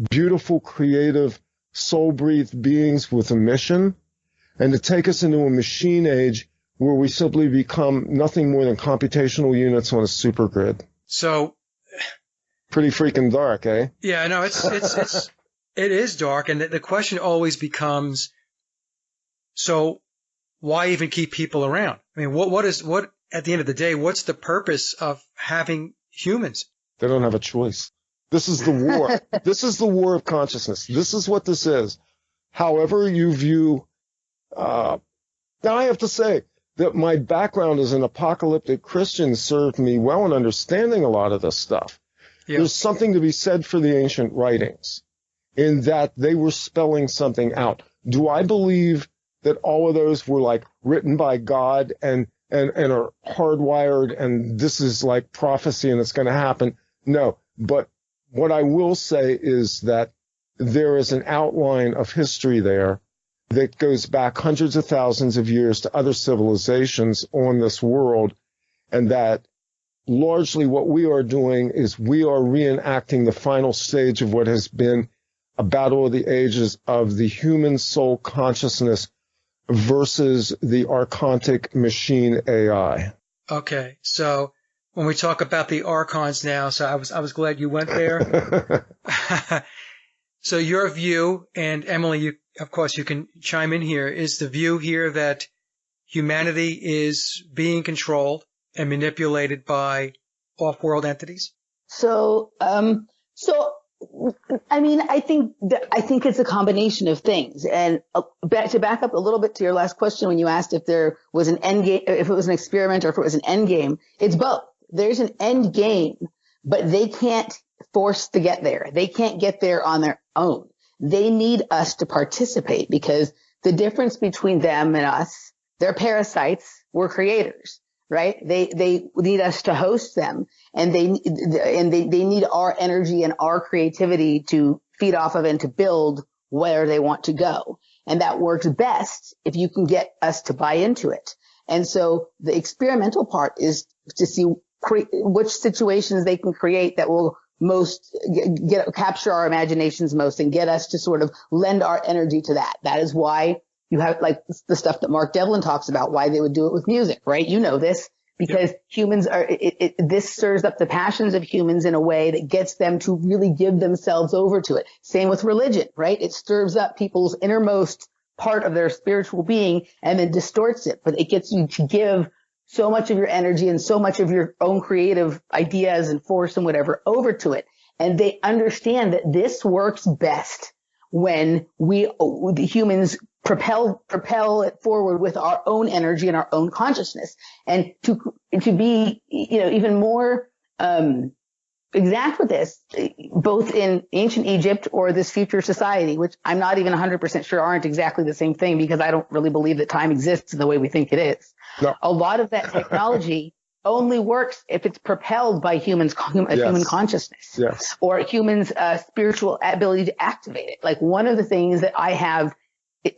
beautiful, creative, soul-breathed beings with a mission, and to take us into a machine age where we simply become nothing more than computational units on a supergrid. So, pretty freaking dark, eh? Yeah, no, it is dark, and the question always becomes, so why even keep people around? I mean, what at the end of the day, what's the purpose of having humans? They don't have a choice. This is the war. This is the war of consciousness. This is what this is. However you view, now I have to say that my background as an apocalyptic Christian served me well in understanding a lot of this stuff. Yeah. There's something to be said for the ancient writings in that they were spelling something out. Do I believe that all of those were like written by God and are hardwired and this is like prophecy and it's going to happen? No. But what I will say is that there is an outline of history there that goes back hundreds of thousands of years to other civilizations on this world, and that largely what we are doing is we are reenacting the final stage of what has been a battle of the ages of the human soul consciousness versus the archontic machine AI. Okay, so when we talk about the archons now, so I was glad you went there. So your view, and Emily, of course you can chime in here, is the view here that humanity is being controlled and manipulated by off-world entities? So I mean, I think it's a combination of things. And to back up a little bit to your last question, when you asked if there was an end game, if it was an experiment or if it was an end game, it's both. There's an end game, but they can't force to get there. They can't get there on their own. They need us to participate, because the difference between them and us, they're parasites, we're creators, right? They need us to host them, and they need our energy and our creativity to feed off of and to build where they want to go. And that works best if you can get us to buy into it. And so the experimental part is to see which situations they can create that will most capture our imaginations most and get us to sort of lend our energy to that. That is why you have like the stuff that Mark Devlin talks about, why they would do it with music, right? You know this, because humans are, this stirs up the passions of humans in a way that gets them to really give themselves over to it. Same with religion, right? It stirs up people's innermost part of their spiritual being and then distorts it, but it gets you to give so much of your energy and so much of your own creative ideas and force and whatever over to it. And they understand that this works best when the humans propel it forward with our own energy and our own consciousness. And to be, even more, exact with this, both in ancient Egypt or this future society, which I'm not even 100% sure aren't exactly the same thing, because I don't really believe that time exists the way we think it is. No. A lot of that technology only works if it's propelled by human consciousness, yes, or humans' spiritual ability to activate it. Like, one of the things that I have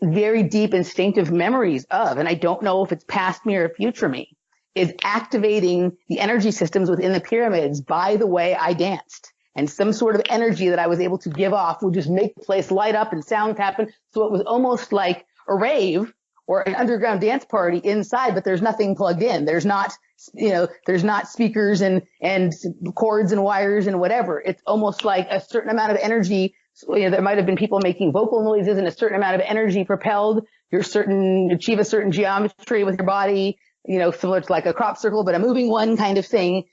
very deep instinctive memories of, and I don't know if it's past me or future me, is activating the energy systems within the pyramids by the way I danced. And some sort of energy that I was able to give off would just make the place light up and sounds happen. So it was almost like a rave or an underground dance party inside, but there's nothing plugged in. There's not, there's not speakers and cords and wires and whatever. It's almost like a certain amount of energy. There might have been people making vocal noises, and a certain amount of energy propelled achieve a certain geometry with your body, similar to like a crop circle, but a moving one kind of thing,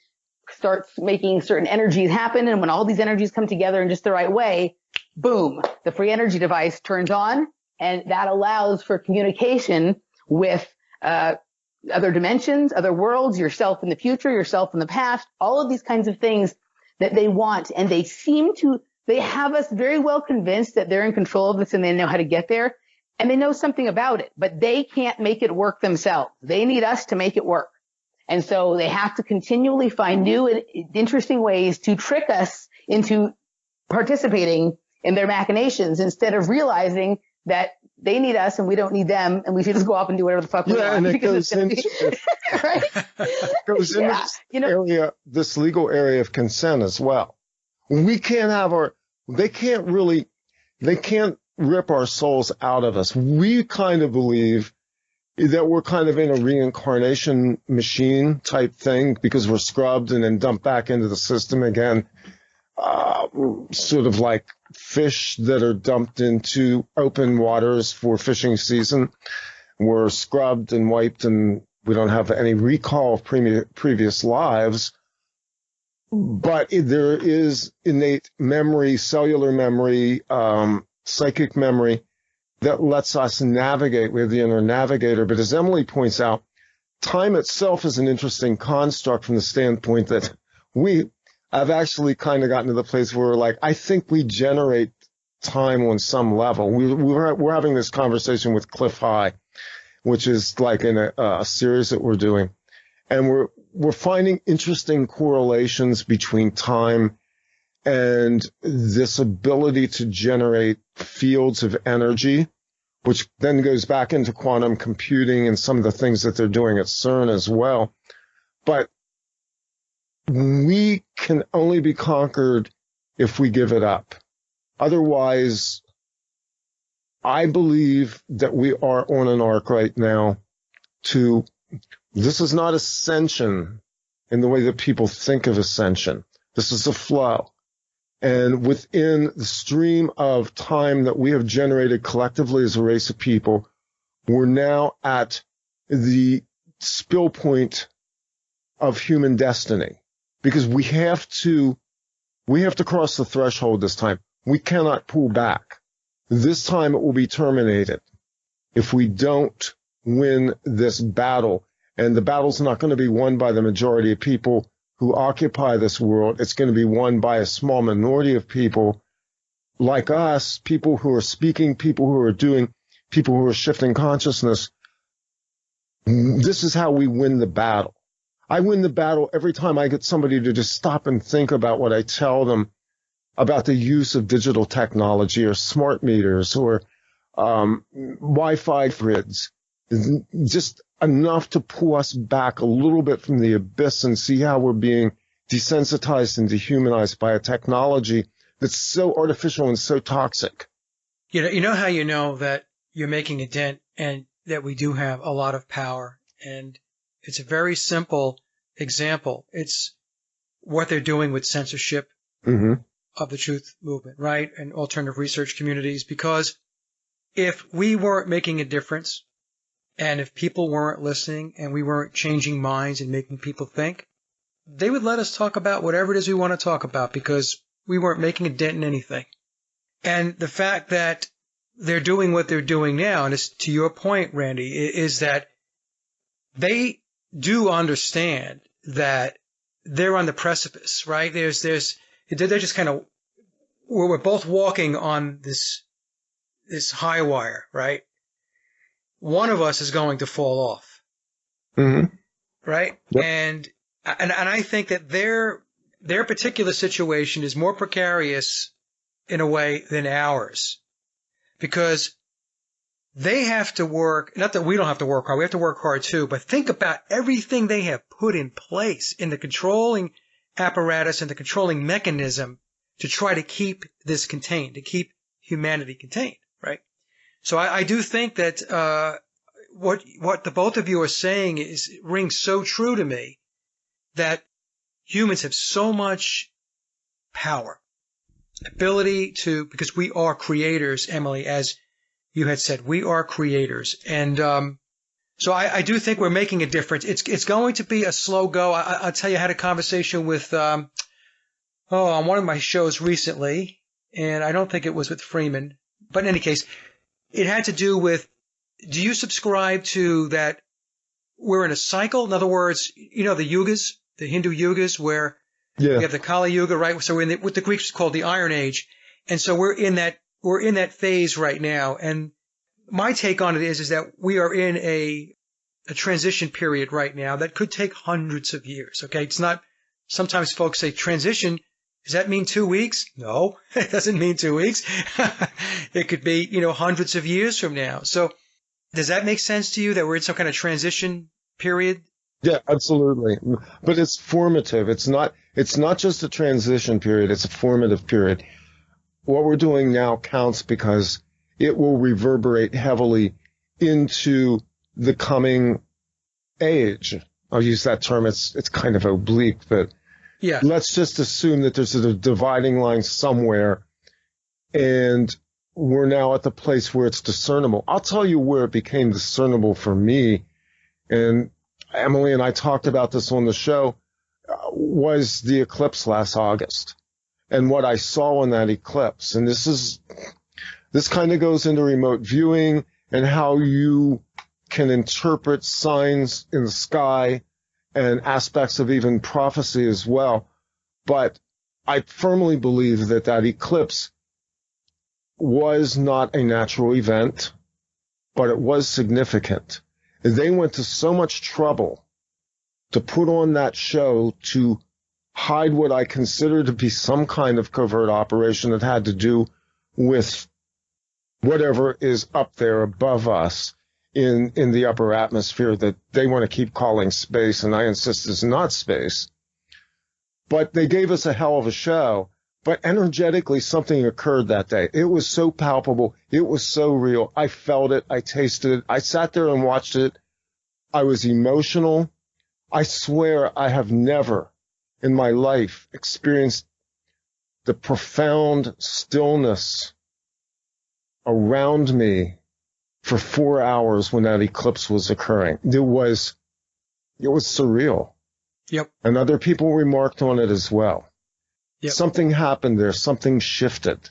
starts making certain energies happen. And when all these energies come together in just the right way, boom, the free energy device turns on. And that allows for communication with other dimensions, other worlds, yourself in the future, yourself in the past, all of these kinds of things that they want. And they have us very well convinced that they're in control of this and they know how to get there. And they know something about it, but they can't make it work themselves. They need us to make it work. And so they have to continually find new and interesting ways to trick us into participating in their machinations, instead of realizing that they need us and we don't need them, and we should just go off and do whatever the fuck we want. And it goes into right? goes into this legal area of consent as well. We can't they can't rip our souls out of us. We kind of believe that we're kind of in a reincarnation machine type thing, because we're scrubbed and then dumped back into the system again. Sort of like fish that are dumped into open waters for fishing season. We're scrubbed and wiped, and we don't have any recall of previous lives. But there is innate memory, cellular memory, psychic memory that lets us navigate. We have the inner navigator. But as Emily points out, time itself is an interesting construct from the standpoint that I've actually kind of gotten to the place where we're like, I think we generate time on some level. We're having this conversation with Cliff High, which is like in a series that we're doing. And we're finding interesting correlations between time and this ability to generate fields of energy, which then goes back into quantum computing and some of the things that they're doing at CERN as well. But we can only be conquered if we give it up. Otherwise, I believe that we are on an arc right now this is not ascension in the way that people think of ascension. This is a flow. And within the stream of time that we have generated collectively as a race of people, we're now at the spill point of human destiny, because we have to cross the threshold this time. We cannot pull back. This time it will be terminated if we don't win this battle. And the battle's not going to be won by the majority of people who occupy this world. It's going to be won by a small minority of people like us, people who are speaking, people who are doing, people who are shifting consciousness. This is how we win the battle. I win the battle every time I get somebody to just stop and think about what I tell them about the use of digital technology or smart meters or Wi-Fi grids. Just enough to pull us back a little bit from the abyss and see how we're being desensitized and dehumanized by a technology that's so artificial and so toxic. You know how you know that you're making a dent and that we do have a lot of power? And it's a very simple example. It's what they're doing with censorship of the truth movement, right? And alternative research communities. Because if we weren't making a difference, and if people weren't listening and we weren't changing minds and making people think, they would let us talk about whatever it is we want to talk about, because we weren't making a dent in anything. And the fact that they're doing what they're doing now, and it's to your point, Randy, is that they do understand that they're on the precipice, right? They're just kind of, we're both walking on this high wire, right? One of us is going to fall off, right? Yep. And I think that their particular situation is more precarious in a way than ours, because they have to work, not that we don't have to work hard, we have to work hard too, but think about everything they have put in place in the controlling apparatus and the controlling mechanism to try to keep this contained, to keep humanity contained, right? So I do think that what the both of you are saying rings so true to me, that humans have so much power, ability to, because we are creators, Emily, as you had said, we are creators. And so I do think we're making a difference. It's going to be a slow go. I'll tell you, I had a conversation with, on one of my shows recently, and I don't think it was with Freeman, but in any case, it had to do with, do you subscribe to that we're in a cycle? In other words, you know, the yugas, the Hindu yugas, where we have the Kali Yuga, right? So we're in what the Greeks called the Iron Age. And so we're in that phase right now. And my take on it is that we are in a transition period right now that could take hundreds of years. Okay. It's not, sometimes folks say transition. Does that mean 2 weeks? No, it doesn't mean 2 weeks. It could be, hundreds of years from now. So does that make sense to you, that we're in some kind of transition period? Yeah, absolutely. But it's formative. It's not just a transition period. It's a formative period. What we're doing now counts because it will reverberate heavily into the coming age. I'll use that term. It's kind of oblique, but yeah. Let's just assume that there's a dividing line somewhere, and we're now at the place where it's discernible. I'll tell you where it became discernible for me, and Emily and I talked about this on the show, was the eclipse last August, and what I saw in that eclipse. And this kind of goes into remote viewing and how you can interpret signs in the sky and aspects of even prophecy as well. But I firmly believe that eclipse was not a natural event, but it was significant. They went to so much trouble to put on that show to hide what I consider to be some kind of covert operation that had to do with whatever is up there above us in the upper atmosphere that they want to keep calling space, and I insist is not space. But they gave us a hell of a show. But energetically, something occurred that day. It was so palpable. It was so real. I felt it. I tasted it. I sat there and watched it. I was emotional. I swear I have never in my life experienced the profound stillness around me for 4 hours when that eclipse was occurring. It was surreal. Yep. And other people remarked on it as well. Yep. Something happened there. Something shifted.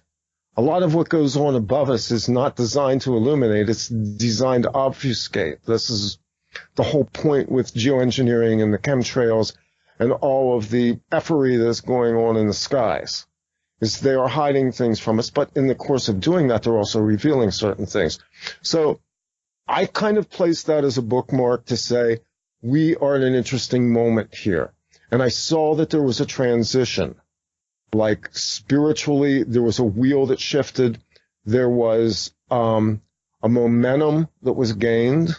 A lot of what goes on above us is not designed to illuminate. It's designed to obfuscate. This is the whole point with geoengineering and the chemtrails and all of the effery that's going on in the skies, is they are hiding things from us. But in the course of doing that, they're also revealing certain things. So I kind of placed that as a bookmark to say, we are in an interesting moment here. And I saw that there was a transition. Like spiritually, there was a wheel that shifted. There was a momentum that was gained.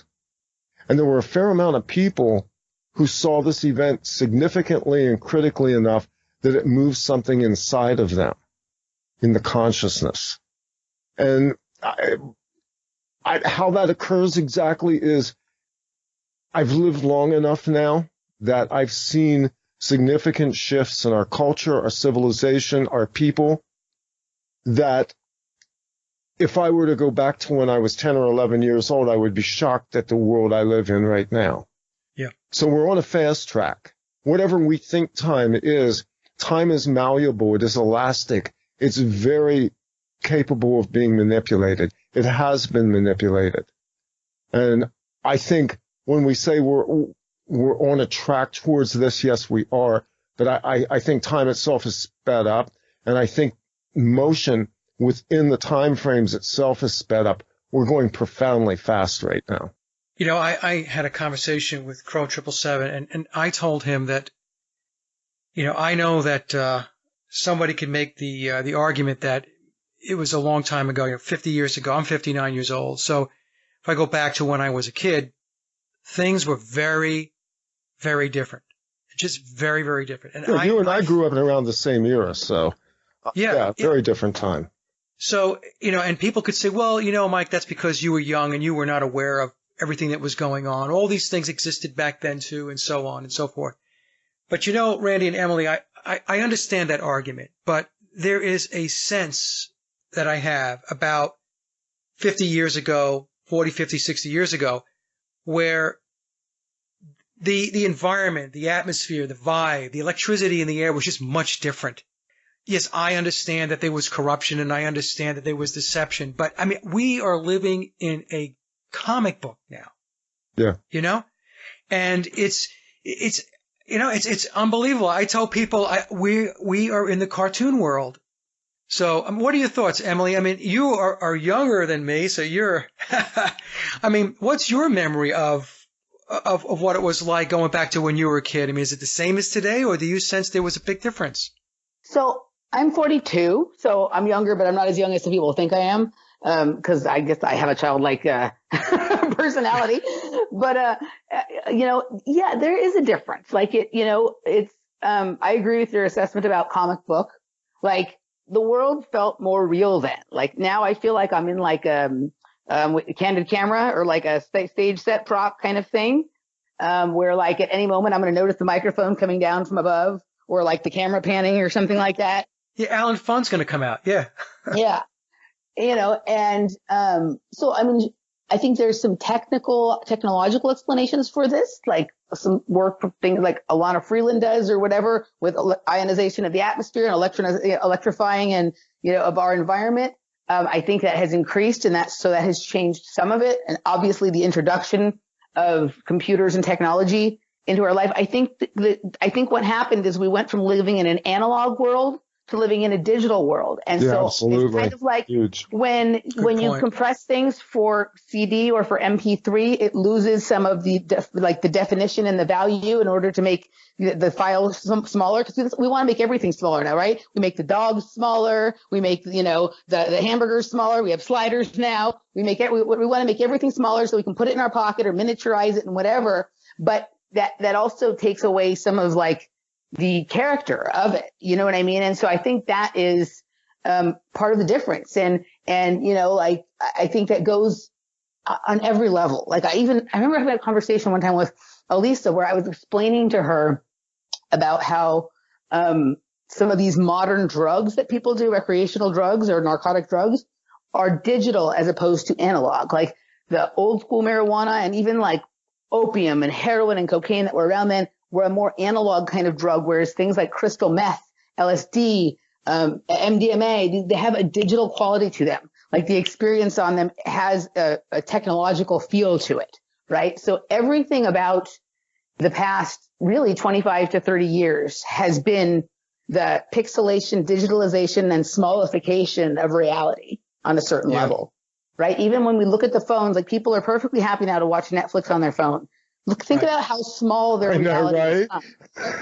And there were a fair amount of people who saw this event significantly and critically enough that it moved something inside of them, in the consciousness. And how that occurs exactly is, I've lived long enough now that I've seen significant shifts in our culture, our civilization, our people, that if I were to go back to when I was 10 or 11 years old, I would be shocked at the world I live in right now. Yeah. So we're on a fast track. Whatever we think time is malleable. It is elastic. It's very capable of being manipulated. It has been manipulated. And I think when we say we're on a track towards this, yes, we are. But I think time itself is sped up, and I think motion within the time frames itself is sped up. We're going profoundly fast right now. You know, I had a conversation with Crow 777, and I told him that, you know, I know that somebody could make the argument that it was a long time ago, 50 years ago. I'm 59 years old. So if I go back to when I was a kid, things were very, very different. Just very, very different. And yeah, you and I grew up in around the same era, so yeah, very different time. So, you know, and people could say, well, you know, Mike, that's because you were young and you were not aware of everything that was going on. All these things existed back then too, and so on and so forth. But you know, Randy and Emily, I understand that argument, but there is a sense that I have about 50 years ago, 40, 50, 60 years ago, where the environment, the atmosphere, the vibe, the electricity in the air was just much different. Yes, I understand that there was corruption and I understand that there was deception, but I mean, we are living in a comic book now. Yeah. You know? And it's you know, it's unbelievable. I tell people we are in the cartoon world. So, what are your thoughts, Emily? I mean, you are younger than me, so you're, I mean, what's your memory of what it was like going back to when you were a kid? I mean, is it the same as today, or do you sense there was a big difference? So I'm 42, so I'm younger, but I'm not as young as some people think I am, because I guess I have a childlike personality. But you know, yeah, there is a difference. Like you know, it's I agree with your assessment about comic book. Like the world felt more real then. Like now, I feel like I'm in like with a candid camera or like a stage set prop kind of thing, where like at any moment I'm going to notice the microphone coming down from above or like the camera panning or something like that. Yeah, Alan Funn's going to come out. Yeah. Yeah. You know, and so, I mean, I think there's some technological explanations for this, like some work from things like Alana Freeland does or whatever with ionization of the atmosphere and electrifying and, you know, of our environment. I think that has increased and that has changed some of it. And obviously the introduction of computers and technology into our life. I think what happened is we went from living in an analog world to living in a digital world. And yeah, so absolutely. It's kind of like huge. when you compress things for CD or for MP3, it loses some of the definition and the value in order to make the file smaller, because we want to make everything smaller now, right? We make the dogs smaller. We make, you know, the hamburgers smaller. We have sliders now. We want to make everything smaller so we can put it in our pocket or miniaturize it and whatever. But that also takes away some of like the character of it. You know what I mean? And so I think that is part of the difference. And you know, like I think that goes on every level. Like I remember having a conversation one time with Elisa where I was explaining to her about how some of these modern drugs that people do, recreational drugs or narcotic drugs, are digital as opposed to analog. Like the old school marijuana and even like opium and heroin and cocaine that were around then were a more analog kind of drug, whereas things like crystal meth, LSD, MDMA, they have a digital quality to them. Like the experience on them has a technological feel to it, right? So everything about the past really 25 to 30 years has been the pixelation, digitalization, and smallification of reality on a certain level, right? Even when we look at the phones, like people are perfectly happy now to watch Netflix on their phone. Think about how small their reality is.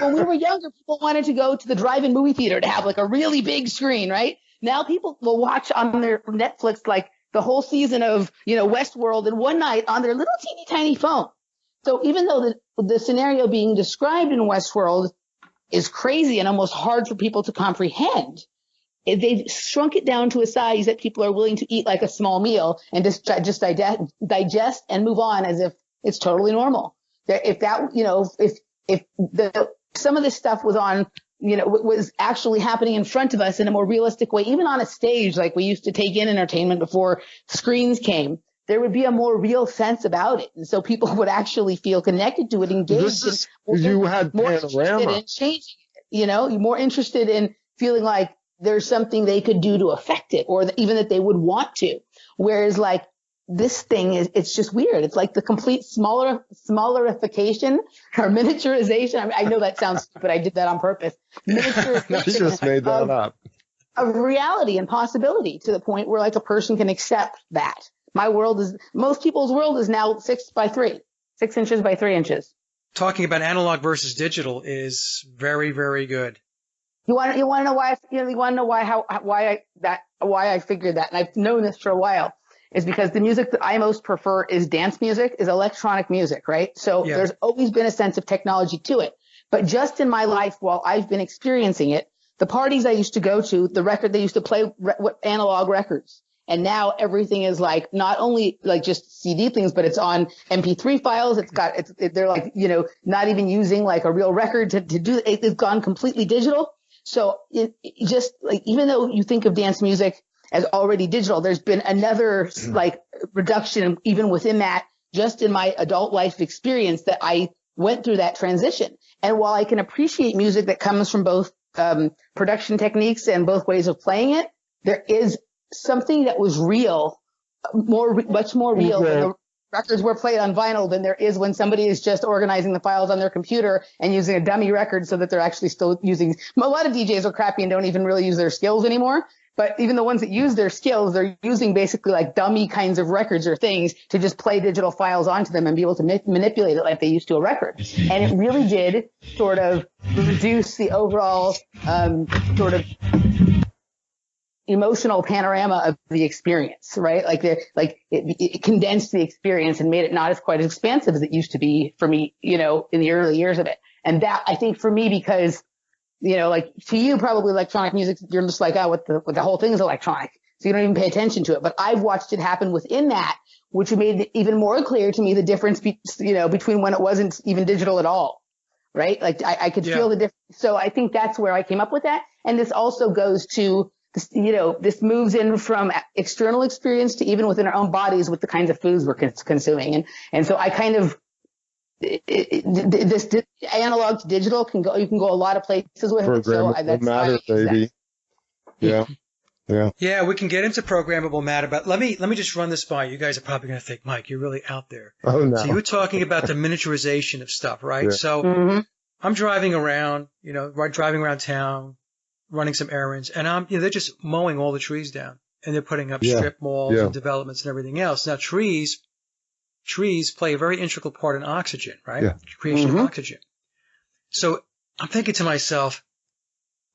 When we were younger, people wanted to go to the drive-in movie theater to have like a really big screen, right? Now people will watch on their Netflix like the whole season of, you know, Westworld in one night on their little teeny tiny phone. So even though the scenario being described in Westworld is crazy and almost hard for people to comprehend, they've shrunk it down to a size that people are willing to eat like a small meal and just digest and move on as if it's totally normal. If that, you know, if some of this stuff was on, you know, was actually happening in front of us in a more realistic way, even on a stage, like we used to take in entertainment before screens came, there would be a more real sense about it. And so people would actually feel connected to it, engaged. You had more interested in changing it, you know, you're more interested in feeling like there's something they could do to affect it or even that they would want to. Whereas like this thing it's just weird. It's like the complete smallerification or miniaturization. I mean, I know that sounds stupid. I did that on purpose. Miniaturization. She just made that up. Of reality and possibility to the point where like a person can accept that. Most people's world is now 6 inches by 3 inches. Talking about analog versus digital is very, very good. You want to know why? You want to know why I figured that, and I've known this for a while, is because the music that I most prefer is dance music, is electronic music, right? So there's always been a sense of technology to it. But just in my life, while I've been experiencing it, the parties I used to go to, they used to play analog records. And now everything is like not only like just CD things, but it's on MP3 files. They're like, not even using like a real record to do it. It's gone completely digital. So it just like, even though you think of dance music as already digital, there's been another like reduction even within that, just in my adult life experience that I went through that transition. And while I can appreciate music that comes from both production techniques and both ways of playing it, there is something that was real, much more real than the records were played on vinyl than there is when somebody is just organizing the files on their computer and using a dummy record so that they're actually still using. A lot of DJs are crappy and don't even really use their skills anymore. But even the ones that use their skills, they're using basically like dummy kinds of records or things to just play digital files onto them and be able to manipulate it like they used to a record. And it really did sort of reduce the overall sort of emotional panorama of the experience, right? It condensed the experience and made it not as quite as expansive as it used to be for me, in the early years of it. And that, I think, for me, because like to you, probably electronic music, you're just like, what the whole thing is electronic. So you don't even pay attention to it. But I've watched it happen within that, which made it even more clear to me the difference, between when it wasn't even digital at all, right? Like I could feel the difference. So I think that's where I came up with that. And this also goes to, this moves in from external experience to even within our own bodies with the kinds of foods we're consuming. And so I kind of, this analog to digital you can go a lot of places with it. So that's matter, baby. Yeah. Yeah, we can get into programmable matter, but let me just run this by you. You guys are probably going to think, Mike, you're really out there. Oh, no. So you were talking about the miniaturization of stuff, right? Yeah. So I'm driving around, driving around town, running some errands, and they're just mowing all the trees down, and they're putting up strip malls and developments and everything else. Now, trees play a very integral part in oxygen, right? Yeah. Creation of oxygen. So I'm thinking to myself,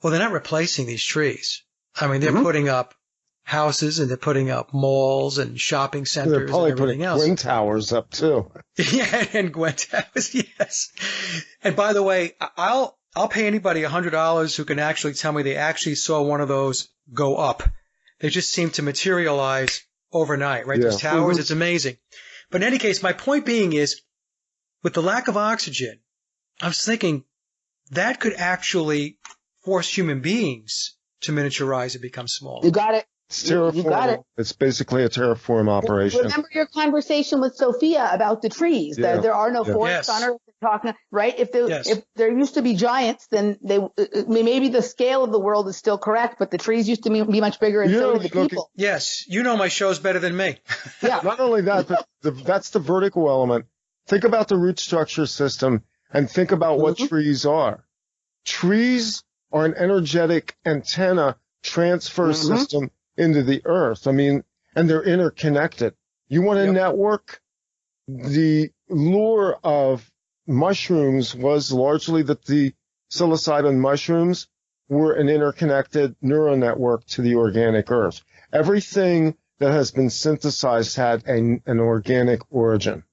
well, they're not replacing these trees. I mean, they're putting up houses and they're putting up malls and shopping centers they're probably and everything putting else. Twin towers up too. Yeah, and Gwen Towers, yes. And by the way, I'll pay anybody $100 who can actually tell me they actually saw one of those go up. They just seem to materialize overnight, right? Yeah. Those towers, it's amazing. But in any case, my point being is, with the lack of oxygen, I was thinking that could actually force human beings to miniaturize and become smaller. You got it. It's terraform. You got it. It's basically a terraform operation. Remember your conversation with Sophia about the trees. Yeah. There are no forests on Earth. Talking, right? If there used to be giants, then maybe the scale of the world is still correct, but the trees used to be much bigger, and so did the people. Yes, my shows better than me. Yeah. Not only that, but that's the vertical element. Think about the root structure system and think about what trees are. Trees are an energetic antenna transfer system into the earth. I mean, and they're interconnected. You want to network? The lure of mushrooms was largely that the psilocybin mushrooms were an interconnected neural network to the organic earth. Everything that has been synthesized had an organic origin.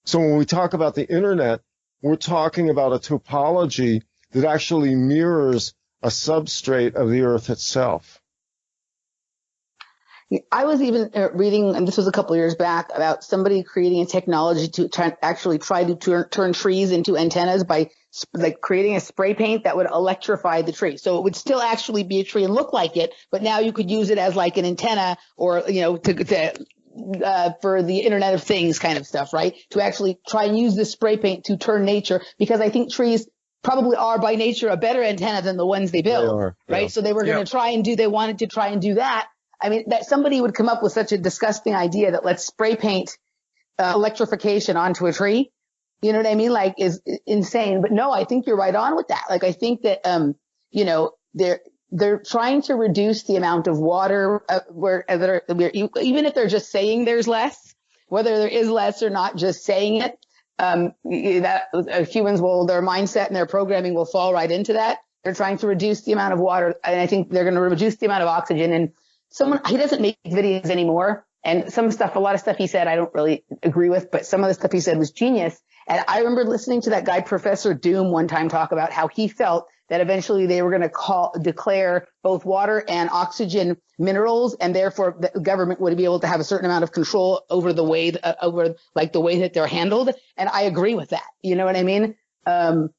So when we talk about the internet, we're talking about a topology that actually mirrors a substrate of the earth itself. I was even reading, and this was a couple of years back, about somebody creating a technology to try to turn trees into antennas by creating a spray paint that would electrify the tree. So it would still actually be a tree and look like it, but now you could use it as like an antenna or, for the Internet of Things kind of stuff, right? To actually try and use this spray paint to turn nature, because I think trees probably are by nature a better antenna than the ones they build, They are, right? So they were going to wanted to try and do that. I mean, that somebody would come up with such a disgusting idea that let's spray paint electrification onto a tree. You know what I mean? Like, is insane. But no, I think you're right on with that. Like, I think that, you know, they're trying to reduce the amount of water even if they're just saying there's less, whether there is less or not, just saying it, humans their mindset and their programming will fall right into that. They're trying to reduce the amount of water, and I think they're going to reduce the amount of oxygen. And he doesn't make videos anymore. And a lot of stuff he said, I don't really agree with, but some of the stuff he said was genius. And I remember listening to that guy, Professor Doom, one time talk about how he felt that eventually they were going to declare both water and oxygen minerals, and therefore the government would be able to have a certain amount of control over the way that they're handled. And I agree with that. You know what I mean? And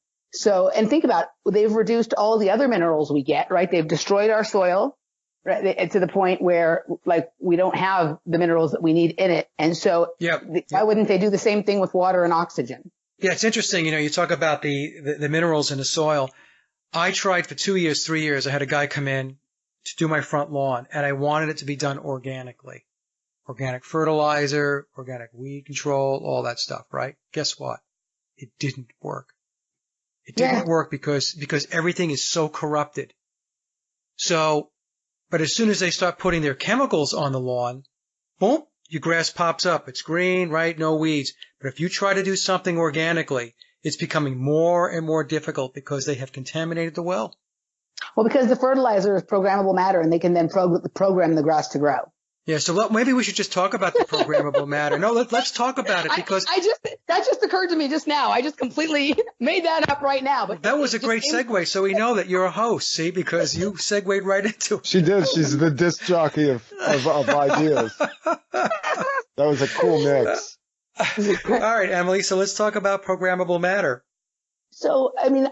think about it, they've reduced all the other minerals we get, right? They've destroyed our soil, right, to the point where like we don't have the minerals that we need in it. And so why wouldn't they do the same thing with water and oxygen? Yeah, it's interesting. You know, you talk about the minerals in the soil. I tried for 2 years, 3 years. I had a guy come in to do my front lawn, and I wanted it to be done organically. Organic fertilizer, organic weed control, all that stuff, right? Guess what? It didn't work. It didn't work because everything is so corrupted. But as soon as they start putting their chemicals on the lawn, boom, your grass pops up. It's green, right? No weeds. But if you try to do something organically, it's becoming more and more difficult because they have contaminated the well. Well, because the fertilizer is programmable matter, and they can then program the grass to grow. Yeah, so maybe we should just talk about the programmable matter. No, let's talk about it because that just occurred to me just now. I just completely made that up right now. But that was a great segue. So we know that you're a host, see, because you segued right into it. She did. She's the disc jockey of ideas. That was a cool mix. All right, Emily. So let's talk about programmable matter. So, I mean,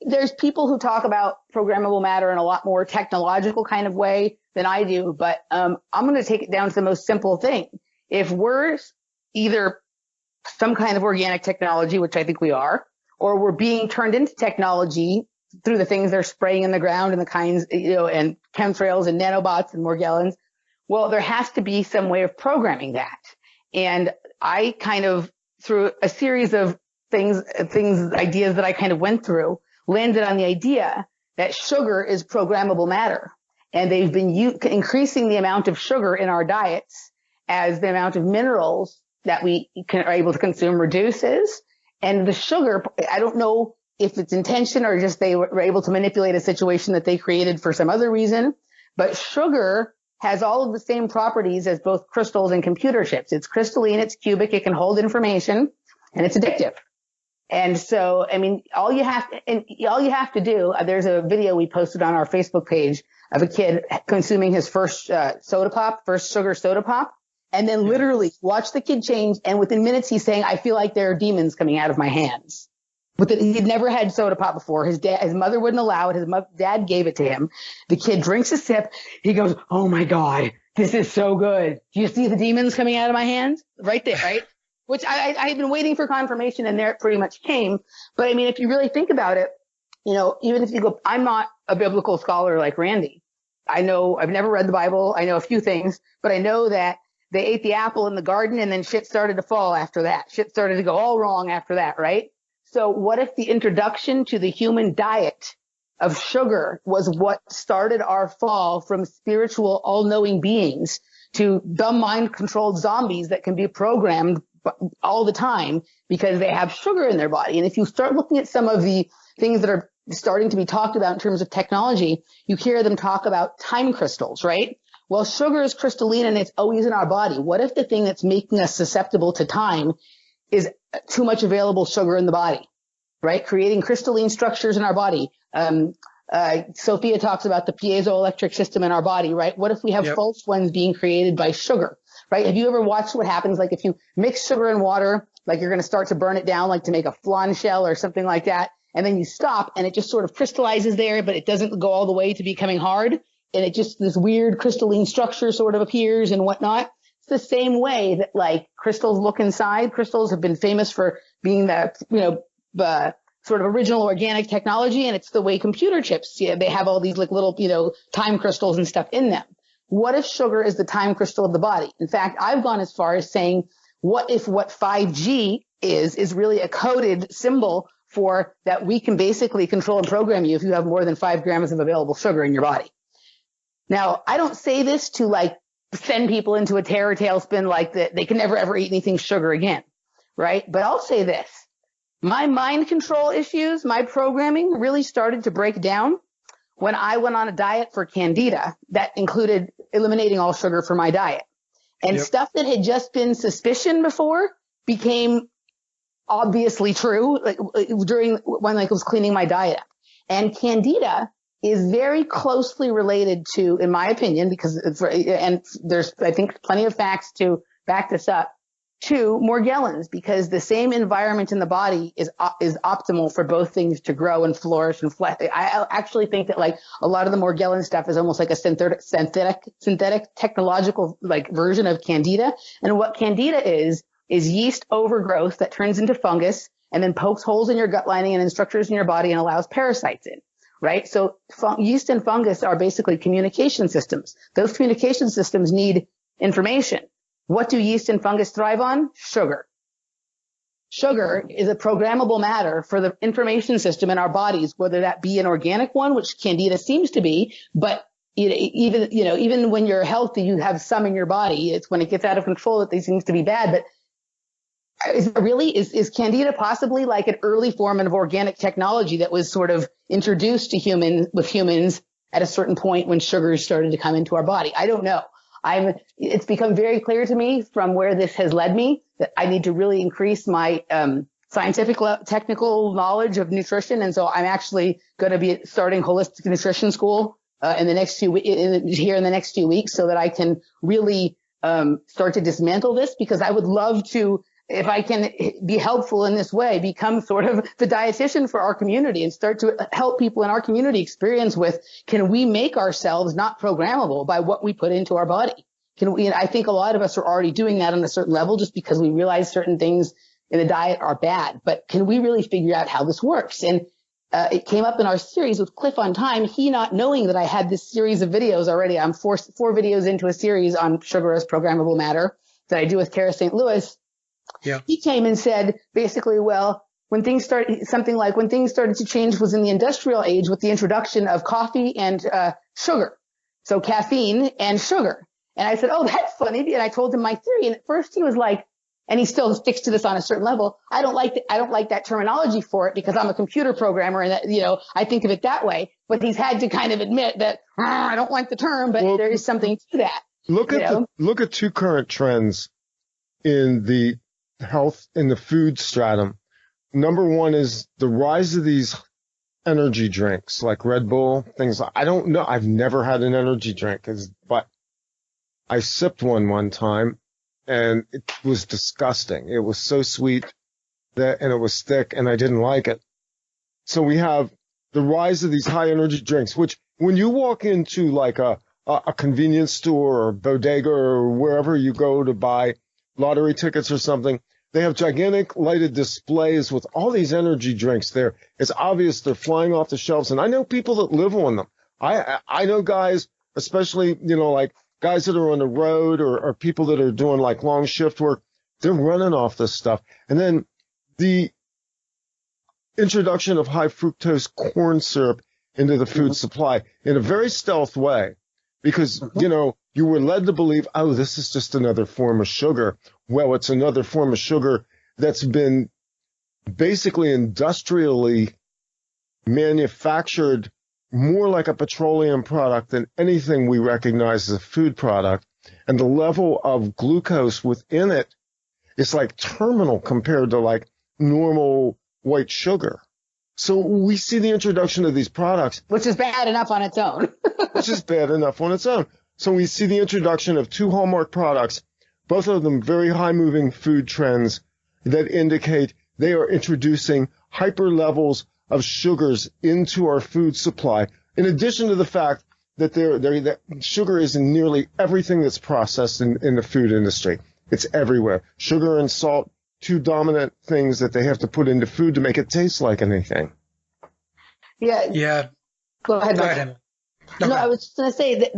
there's people who talk about programmable matter in a lot more technological kind of way than I do, but I'm going to take it down to the most simple thing. If we're either some kind of organic technology, which I think we are, or we're being turned into technology through the things they're spraying in the ground and the kinds, and chemtrails and nanobots and Morgellons, well, there has to be some way of programming that. And I kind of, through a series of ideas that I kind of went through, landed on the idea that sugar is programmable matter. And they've been increasing the amount of sugar in our diets as the amount of minerals that we are able to consume reduces. And the sugar, I don't know if it's intention or just they were able to manipulate a situation that they created for some other reason, but sugar has all of the same properties as both crystals and computer chips. It's crystalline, it's cubic, it can hold information, and it's addictive. And so, I mean, all you have to do, there's a video we posted on our Facebook page of a kid consuming his first sugar soda pop, and then literally watch the kid change. And within minutes, he's saying, I feel like there are demons coming out of my hands. He'd never had soda pop before. His mother wouldn't allow it. His dad gave it to him. The kid drinks a sip. He goes, oh my God, this is so good. Do you see the demons coming out of my hands? Right there, right? Which I had been waiting for confirmation, and there it pretty much came. But I mean, if you really think about it, even if you go, I'm not a biblical scholar like Randy. I've never read the Bible. I know a few things, but I know that they ate the apple in the garden and then shit started to fall after that. Shit started to go all wrong after that, right? So what if the introduction to the human diet of sugar was what started our fall from spiritual all-knowing beings to dumb mind-controlled zombies that can be programmed all the time because they have sugar in their body? And if you start looking at some of the things that are starting to be talked about in terms of technology, you hear them talk about time crystals, right? Well, sugar is crystalline and it's always in our body. What if the thing that's making us susceptible to time is too much available sugar in the body, right? Creating crystalline structures in our body. Sophia talks about the piezoelectric system in our body, right? What if we have false ones being created by sugar, right? Have you ever watched what happens? Like if you mix sugar and water, like you're going to start to burn it down, like to make a flan shell or something like that. And then you stop and it just sort of crystallizes there, but it doesn't go all the way to becoming hard. And it just, this weird crystalline structure sort of appears and whatnot. It's the same way that like crystals look inside. Crystals have been famous for being the sort of original organic technology. And it's the way computer chips, they have all these like little, time crystals and stuff in them. what if sugar is the time crystal of the body? In fact, I've gone as far as saying, what if what 5G is really a coded symbol for that we can basically control and program you if you have more than 5 grams of available sugar in your body. Now, I don't say this to like send people into a terror tailspin like that they can never ever eat anything sugar again, right? But I'll say this. My mind control issues, my programming really started to break down when I went on a diet for Candida that included eliminating all sugar from my diet. And stuff that had just been suspicion before became obviously true during when I was cleaning my diet up. And Candida is very closely related to, in my opinion, and there's, I think, plenty of facts to back this up, to Morgellons, because the same environment in the body is optimal for both things to grow and flourish and flesh. I actually think that like a lot of the Morgellon stuff is almost like a synthetic technological like version of Candida. And what Candida is yeast overgrowth that turns into fungus and then pokes holes in your gut lining and in structures in your body and allows parasites in, right? So yeast and fungus are basically communication systems. Those communication systems need information. What do yeast and fungus thrive on? Sugar. Sugar is a programmable matter for the information system in our bodies, whether that be an organic one, which Candida seems to be, but even when you're healthy, you have some in your body. It's when it gets out of control that they seems to be bad. But is Candida possibly like an early form of organic technology that was sort of introduced to humans at a certain point when sugars started to come into our body? I don't know. It's become very clear to me from where this has led me that I need to really increase my scientific technical knowledge of nutrition. And so I'm actually going to be starting holistic nutrition school in the next few weeks so that I can really start to dismantle this, because I would love to, if I can be helpful in this way, become sort of the dietitian for our community and start to help people in our community experience with, can we make ourselves not programmable by what we put into our body? I think a lot of us are already doing that on a certain level just because we realize certain things in the diet are bad, but can we really figure out how this works? And it came up in our series with Cliff on Time, he not knowing that I had this series of videos already. I'm four videos into a series on sugar as programmable matter that I do with Kara St. Louis. Yeah. He came and said, basically, well, when things started to change was in the industrial age with the introduction of coffee and sugar. So caffeine and sugar. And I said, oh, that's funny. And I told him my theory. And at first he was like, and he still sticks to this on a certain level, I don't like that terminology for it because I'm a computer programmer and that, I think of it that way. But he's had to kind of admit that I don't like the term, but there is something to that. Look at two current trends in the health in the food stratum. Number one is the rise of these energy drinks like Red Bull, things. I don't know. I've never had an energy drink, but I sipped one time and it was disgusting. It was so sweet and it was thick and I didn't like it. So we have the rise of these high energy drinks, which when you walk into like a convenience store or bodega or wherever you go to buy lottery tickets or something, they have gigantic lighted displays with all these energy drinks there. It's obvious they're flying off the shelves. And I know people that live on them. I know guys, especially, like guys that are on the road or people that are doing like long shift work, they're running off this stuff. And then the introduction of high fructose corn syrup into the food supply in a very stealth way, because, you were led to believe, oh, this is just another form of sugar. Well, it's another form of sugar that's been basically industrially manufactured more like a petroleum product than anything we recognize as a food product. And the level of glucose within it is like terminal compared to like normal white sugar. So we see the introduction of these products. Which is bad enough on its own. So we see the introduction of two hallmark products, both of them very high-moving food trends that indicate they are introducing hyper levels of sugars into our food supply, in addition to the fact that that sugar is in nearly everything that's processed in the food industry. It's everywhere. Sugar and salt, two dominant things that they have to put into food to make it taste like anything. Yeah. Go ahead, Emily. No, Okay. I was just going to say that,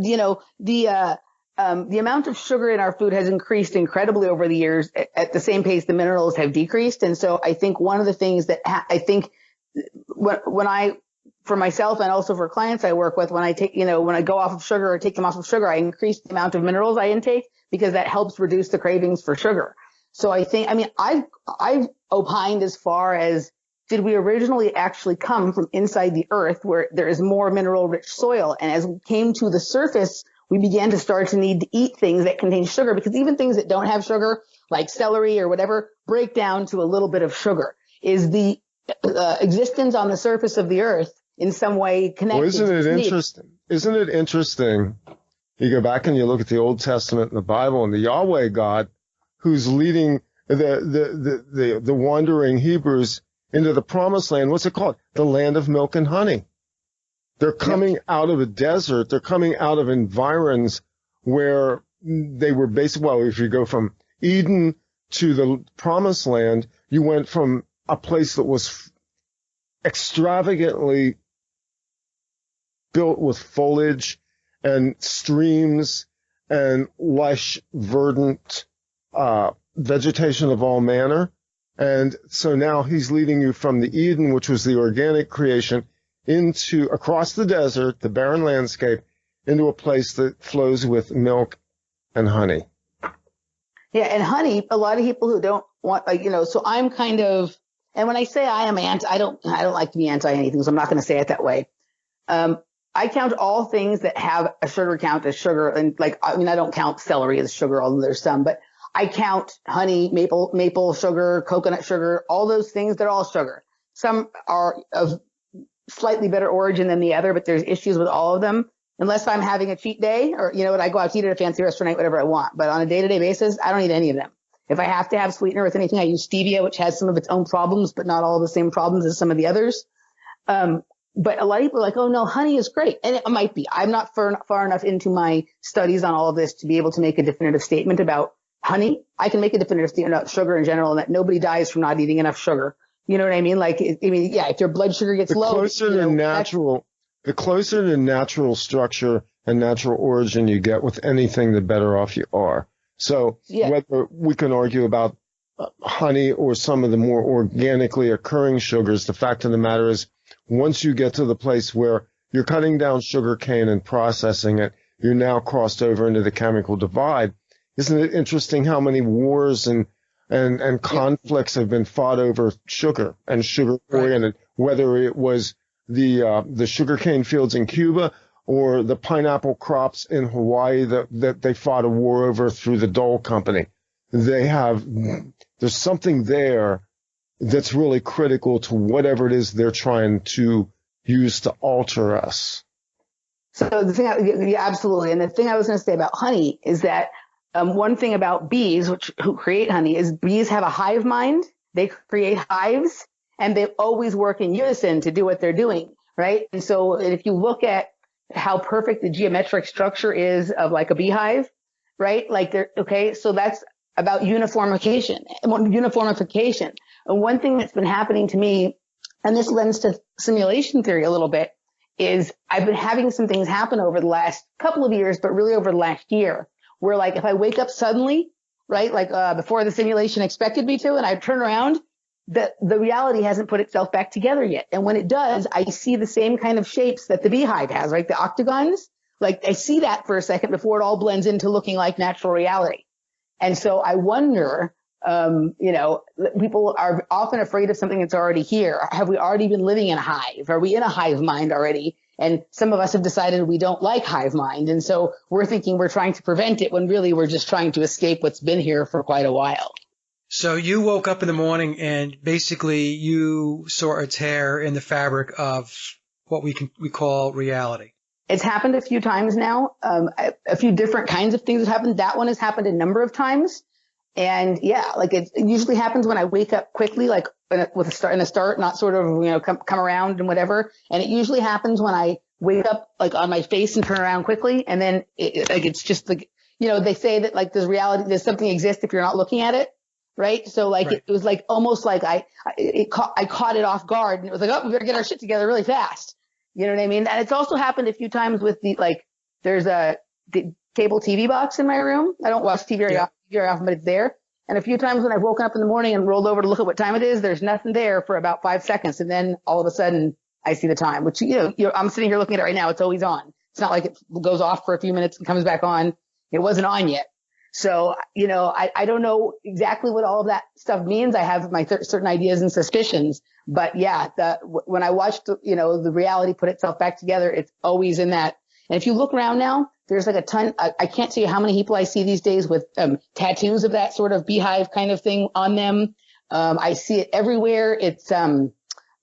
the amount of sugar in our food has increased incredibly over the years at the same pace the minerals have decreased. And so I think one of the things that I think when I, for myself and also for clients I work with, when I take, when I go off of sugar or take them off of sugar, I increase the amount of minerals I intake because that helps reduce the cravings for sugar. So I've opined as far as, did we originally actually come from inside the earth where there is more mineral rich soil? And as we came to the surface, we began to start to need to eat things that contain sugar, because even things that don't have sugar, like celery or whatever, break down to a little bit of sugar. Is the existence on the surface of the earth in some way connected? Well, isn't it interesting? Isn't it interesting? You go back and you look at the Old Testament and the Bible, and the Yahweh God, who's leading the wandering Hebrews into the promised land. What's it called? The land of milk and honey. They're coming out of a desert. They're coming out of environs where they were basically, well, if you go from Eden to the promised land, you went from a place that was extravagantly built with foliage and streams and lush, verdant vegetation of all manner. And so now he's leading you from the Eden, which was the organic creation, into across the desert, the barren landscape, into a place that flows with milk and honey. Yeah, and honey, a lot of people who don't want, so I'm kind of, and when I say I am I don't like to be anti anything, so I'm not going to say it that way. I count all things that have a sugar count as sugar, and I don't count celery as sugar, although there's some, but I count honey, maple sugar, coconut sugar, all those things, they're all sugar. Some are of slightly better origin than the other, but there's issues with all of them. Unless I'm having a cheat day or, I go out to eat at a fancy restaurant, whatever I want. But on a day-to-day basis, I don't eat any of them. If I have to have sweetener with anything, I use stevia, which has some of its own problems, but not all the same problems as some of the others. But a lot of people are like, oh no, honey is great. And it might be. I'm not far enough into my studies on all of this to be able to make a definitive statement about honey. I can make a definitive statement about sugar in general, and that nobody dies from not eating enough sugar. You know what I mean? If your blood sugar gets low, the closer to natural structure and natural origin you get with anything, the better off you are. So whether we can argue about honey or some of the more organically occurring sugars, the fact of the matter is, once you get to the place where you're cutting down sugar cane and processing it, you're now crossed over into the chemical divide. Isn't it interesting how many wars and conflicts have been fought over sugar and sugar oriented, whether it was the sugarcane fields in Cuba or the pineapple crops in Hawaii that they fought a war over through the Dole Company. There's something there that's really critical to whatever it is they're trying to use to alter us. So the thing, absolutely. And the thing I was going to say about honey is that one thing about bees, who create honey, is bees have a hive mind. They create hives, and they always work in unison to do what they're doing, right? And so if you look at how perfect the geometric structure is of like a beehive, right? So that's about uniformification. And one thing that's been happening to me, and this lends to simulation theory a little bit, is I've been having some things happen over the last couple of years, but really over the last year, where if I wake up suddenly, right, before the simulation expected me to, and I turn around, the reality hasn't put itself back together yet. And when it does, I see the same kind of shapes that the beehive has, right? The octagons, I see that for a second before it all blends into looking like natural reality. And so I wonder, people are often afraid of something that's already here. Have we already been living in a hive? Are we in a hive mind already? And some of us have decided we don't like hive mind. And so we're thinking we're trying to prevent it when really we're just trying to escape what's been here for quite a while. So you woke up in the morning and basically you saw a tear in the fabric of what we call reality. It's happened a few times now. A few different kinds of things have happened. That one has happened a number of times. And it usually happens when I wake up quickly, with a start, not sort of, come around and whatever. And it usually happens when I wake up, on my face and turn around quickly. And then it's just they say that there's something exists if you're not looking at it. Right. So It was almost like I caught it off guard, and it was oh, we better get our shit together really fast. You know what I mean? And it's also happened a few times with there's the cable TV box in my room. I don't watch TV very often, but it's there. And a few times when I've woken up in the morning and rolled over to look at what time it is, there's nothing there for about 5 seconds. And then all of a sudden I see the time, which, I'm sitting here looking at it right now. It's always on. It's not like it goes off for a few minutes and comes back on. It wasn't on yet. So, I don't know exactly what all of that stuff means. I have my certain ideas and suspicions, but yeah, when I watched, the reality put itself back together, it's always in that. And if you look around now, there's like a ton. I can't tell you how many people I see these days with tattoos of that sort of beehive kind of thing on them. I see it everywhere. It's I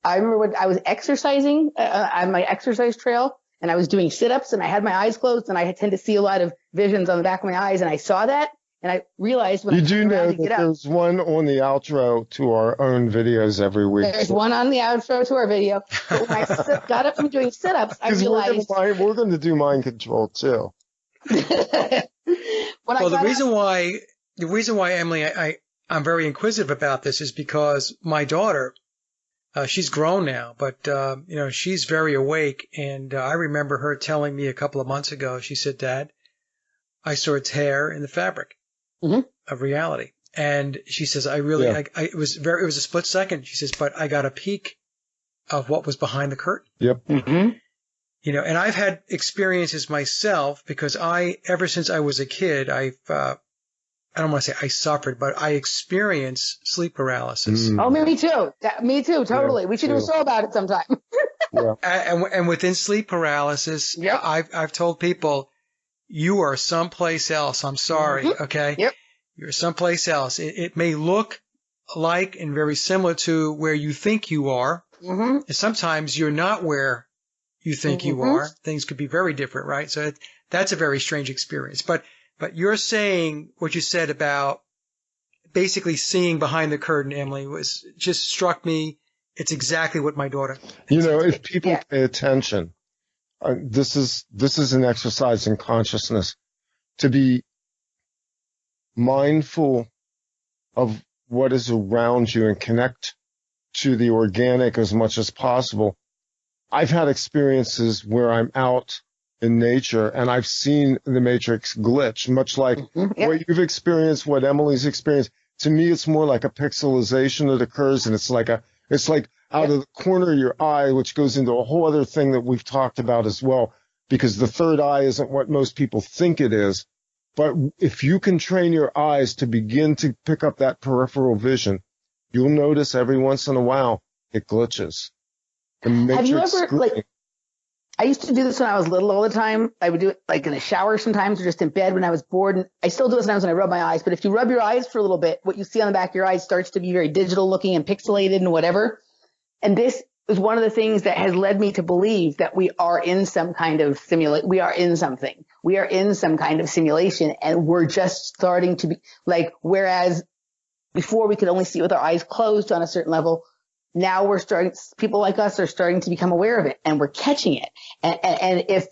remember when I was exercising on my exercise trail, and I was doing sit-ups, and I had my eyes closed, and I tend to see a lot of visions on the back of my eyes, and I saw that, and I realized when you do know that there's one on the outro to our own videos every week. There's one on the outro to our video. But when I got up from doing sit-ups, I realized we're going to do mind control too. The reason why Emily, I'm very inquisitive about this is because my daughter, she's grown now, but she's very awake, and I remember her telling me a couple of months ago. She said, "Dad, I saw a tear in the fabric of reality," and she says, it was a split second. She says, "But I got a peek of what was behind the curtain." Yep. Mm-hmm. And I've had experiences myself because ever since I was a kid, I don't want to say I suffered, but I experienced sleep paralysis. Oh, me too. Me too. Totally. We should do a show about it sometime. Yeah. And within sleep paralysis, I've told people, you are someplace else. I'm sorry. Mm-hmm. Okay. Yep. You're someplace else. It may look like and very similar to where you think you are. Mm-hmm. And sometimes you're not where you think you are. Things could be very different, right? So that's a very strange experience. But you're saying what you said about basically seeing behind the curtain, Emily, just struck me. It's exactly what my daughter. If people pay attention, this is an exercise in consciousness, to be mindful of what is around you and connect to the organic as much as possible. I've had experiences where I'm out in nature and I've seen the matrix glitch, much like what you've experienced, what Emily's experienced. To me, it's more like a pixelization that occurs, and it's like out of the corner of your eye, which goes into a whole other thing that we've talked about as well, because the third eye isn't what most people think it is. But if you can train your eyes to begin to pick up that peripheral vision, you'll notice every once in a while it glitches. Have you ever, I used to do this when I was little all the time. I would do it in the shower sometimes, or just in bed when I was bored. And I still do it sometimes when I rub my eyes. But if you rub your eyes for a little bit, what you see on the back of your eyes starts to be very digital looking and pixelated and whatever. And this is one of the things that has led me to believe that we are in some kind of we are in something. We are in some kind of simulation, and we're just starting to be whereas before we could only see it with our eyes closed on a certain level. Now people like us are starting to become aware of it, and we're catching it. And if,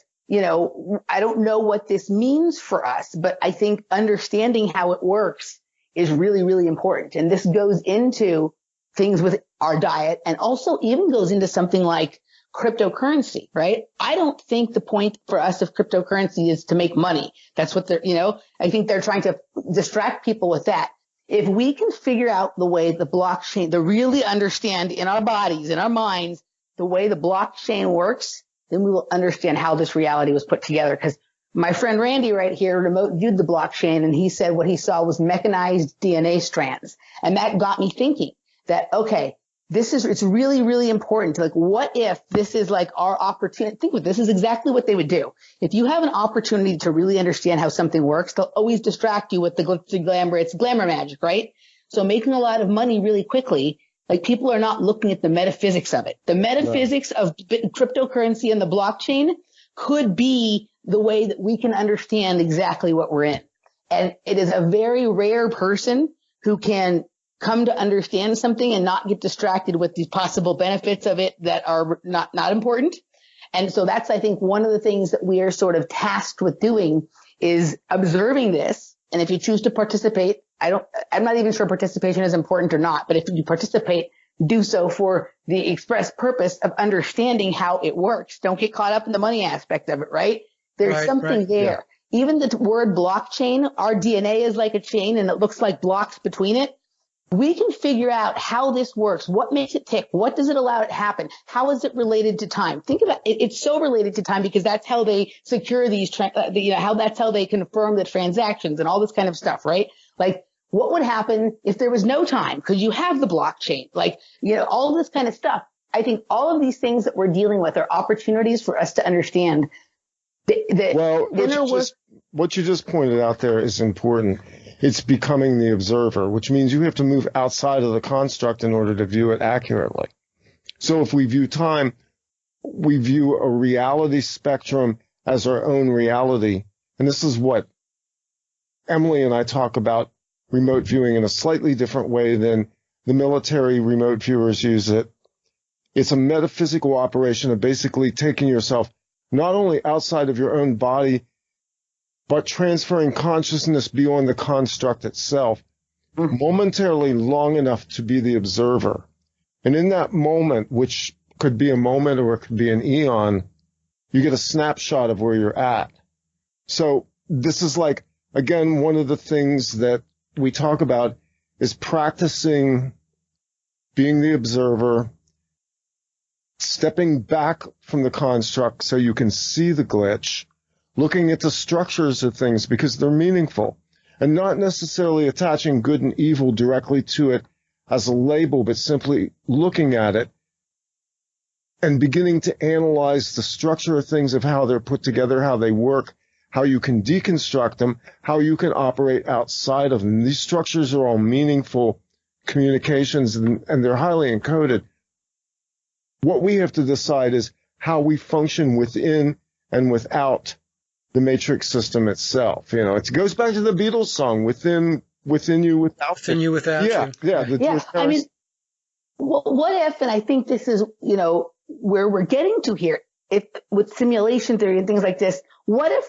I don't know what this means for us, but I think understanding how it works is really, really important. And this goes into things with our diet, and also even goes into something like cryptocurrency, right? I don't think the point for us of cryptocurrency is to make money. That's what I think they're trying to distract people with that. If we can figure out the way the blockchain, to really understand in our bodies, in our minds, the way the blockchain works, then we will understand how this reality was put together. Because my friend Randy right here remote viewed the blockchain, and he said what he saw was mechanized DNA strands. And that got me thinking that, okay, it's really, really important to what if this is our opportunity? This is exactly what they would do. If you have an opportunity to really understand how something works, they'll always distract you with the glitzy glamour. It's glamour magic, right? So making a lot of money really quickly, people are not looking at the metaphysics of it. The metaphysics of cryptocurrency and the blockchain could be the way that we can understand exactly what we're in. And it is a very rare person who can come to understand something and not get distracted with these possible benefits of it that are not important. And so that's, I think, one of the things that we are sort of tasked with doing is observing this. And if you choose to participate, I'm not even sure participation is important or not, but if you participate, do so for the express purpose of understanding how it works. Don't get caught up in the money aspect of it, right? There's something there. Yeah. Even the word blockchain, our DNA is like a chain and it looks like blocks between it. We can figure out how this works. What makes it tick? What does it allow it to happen? How is it related to time? Think about it. It's so related to time because that's how they secure these, that's how they confirm the transactions and all this kind of stuff, right? Like, what would happen if there was no time? Because you have the blockchain, all this kind of stuff. I think all of these things that we're dealing with are opportunities for us to understand what you just pointed out there is important. It's becoming the observer, which means you have to move outside of the construct in order to view it accurately. So if we view time, we view a reality spectrum as our own reality. And this is what Emily and I talk about remote viewing in a slightly different way than the military remote viewers use it. It's a metaphysical operation of basically taking yourself not only outside of your own body, but transferring consciousness beyond the construct itself, momentarily long enough to be the observer. And in that moment, which could be a moment or it could be an eon, you get a snapshot of where you're at. So this is like, again, one of the things that we talk about is practicing being the observer, stepping back from the construct so you can see the glitch, looking at the structures of things because they're meaningful, and not necessarily attaching good and evil directly to it as a label, but simply looking at it and beginning to analyze the structure of things, of how they're put together, how they work, how you can deconstruct them, how you can operate outside of them. These structures are all meaningful communications, and they're highly encoded. What we have to decide is how we function within and without the matrix system itself. It goes back to the Beatles song, within you, without you. Yeah. I mean, what if, and I think this is, where we're getting to here, if with simulation theory and things like this, what if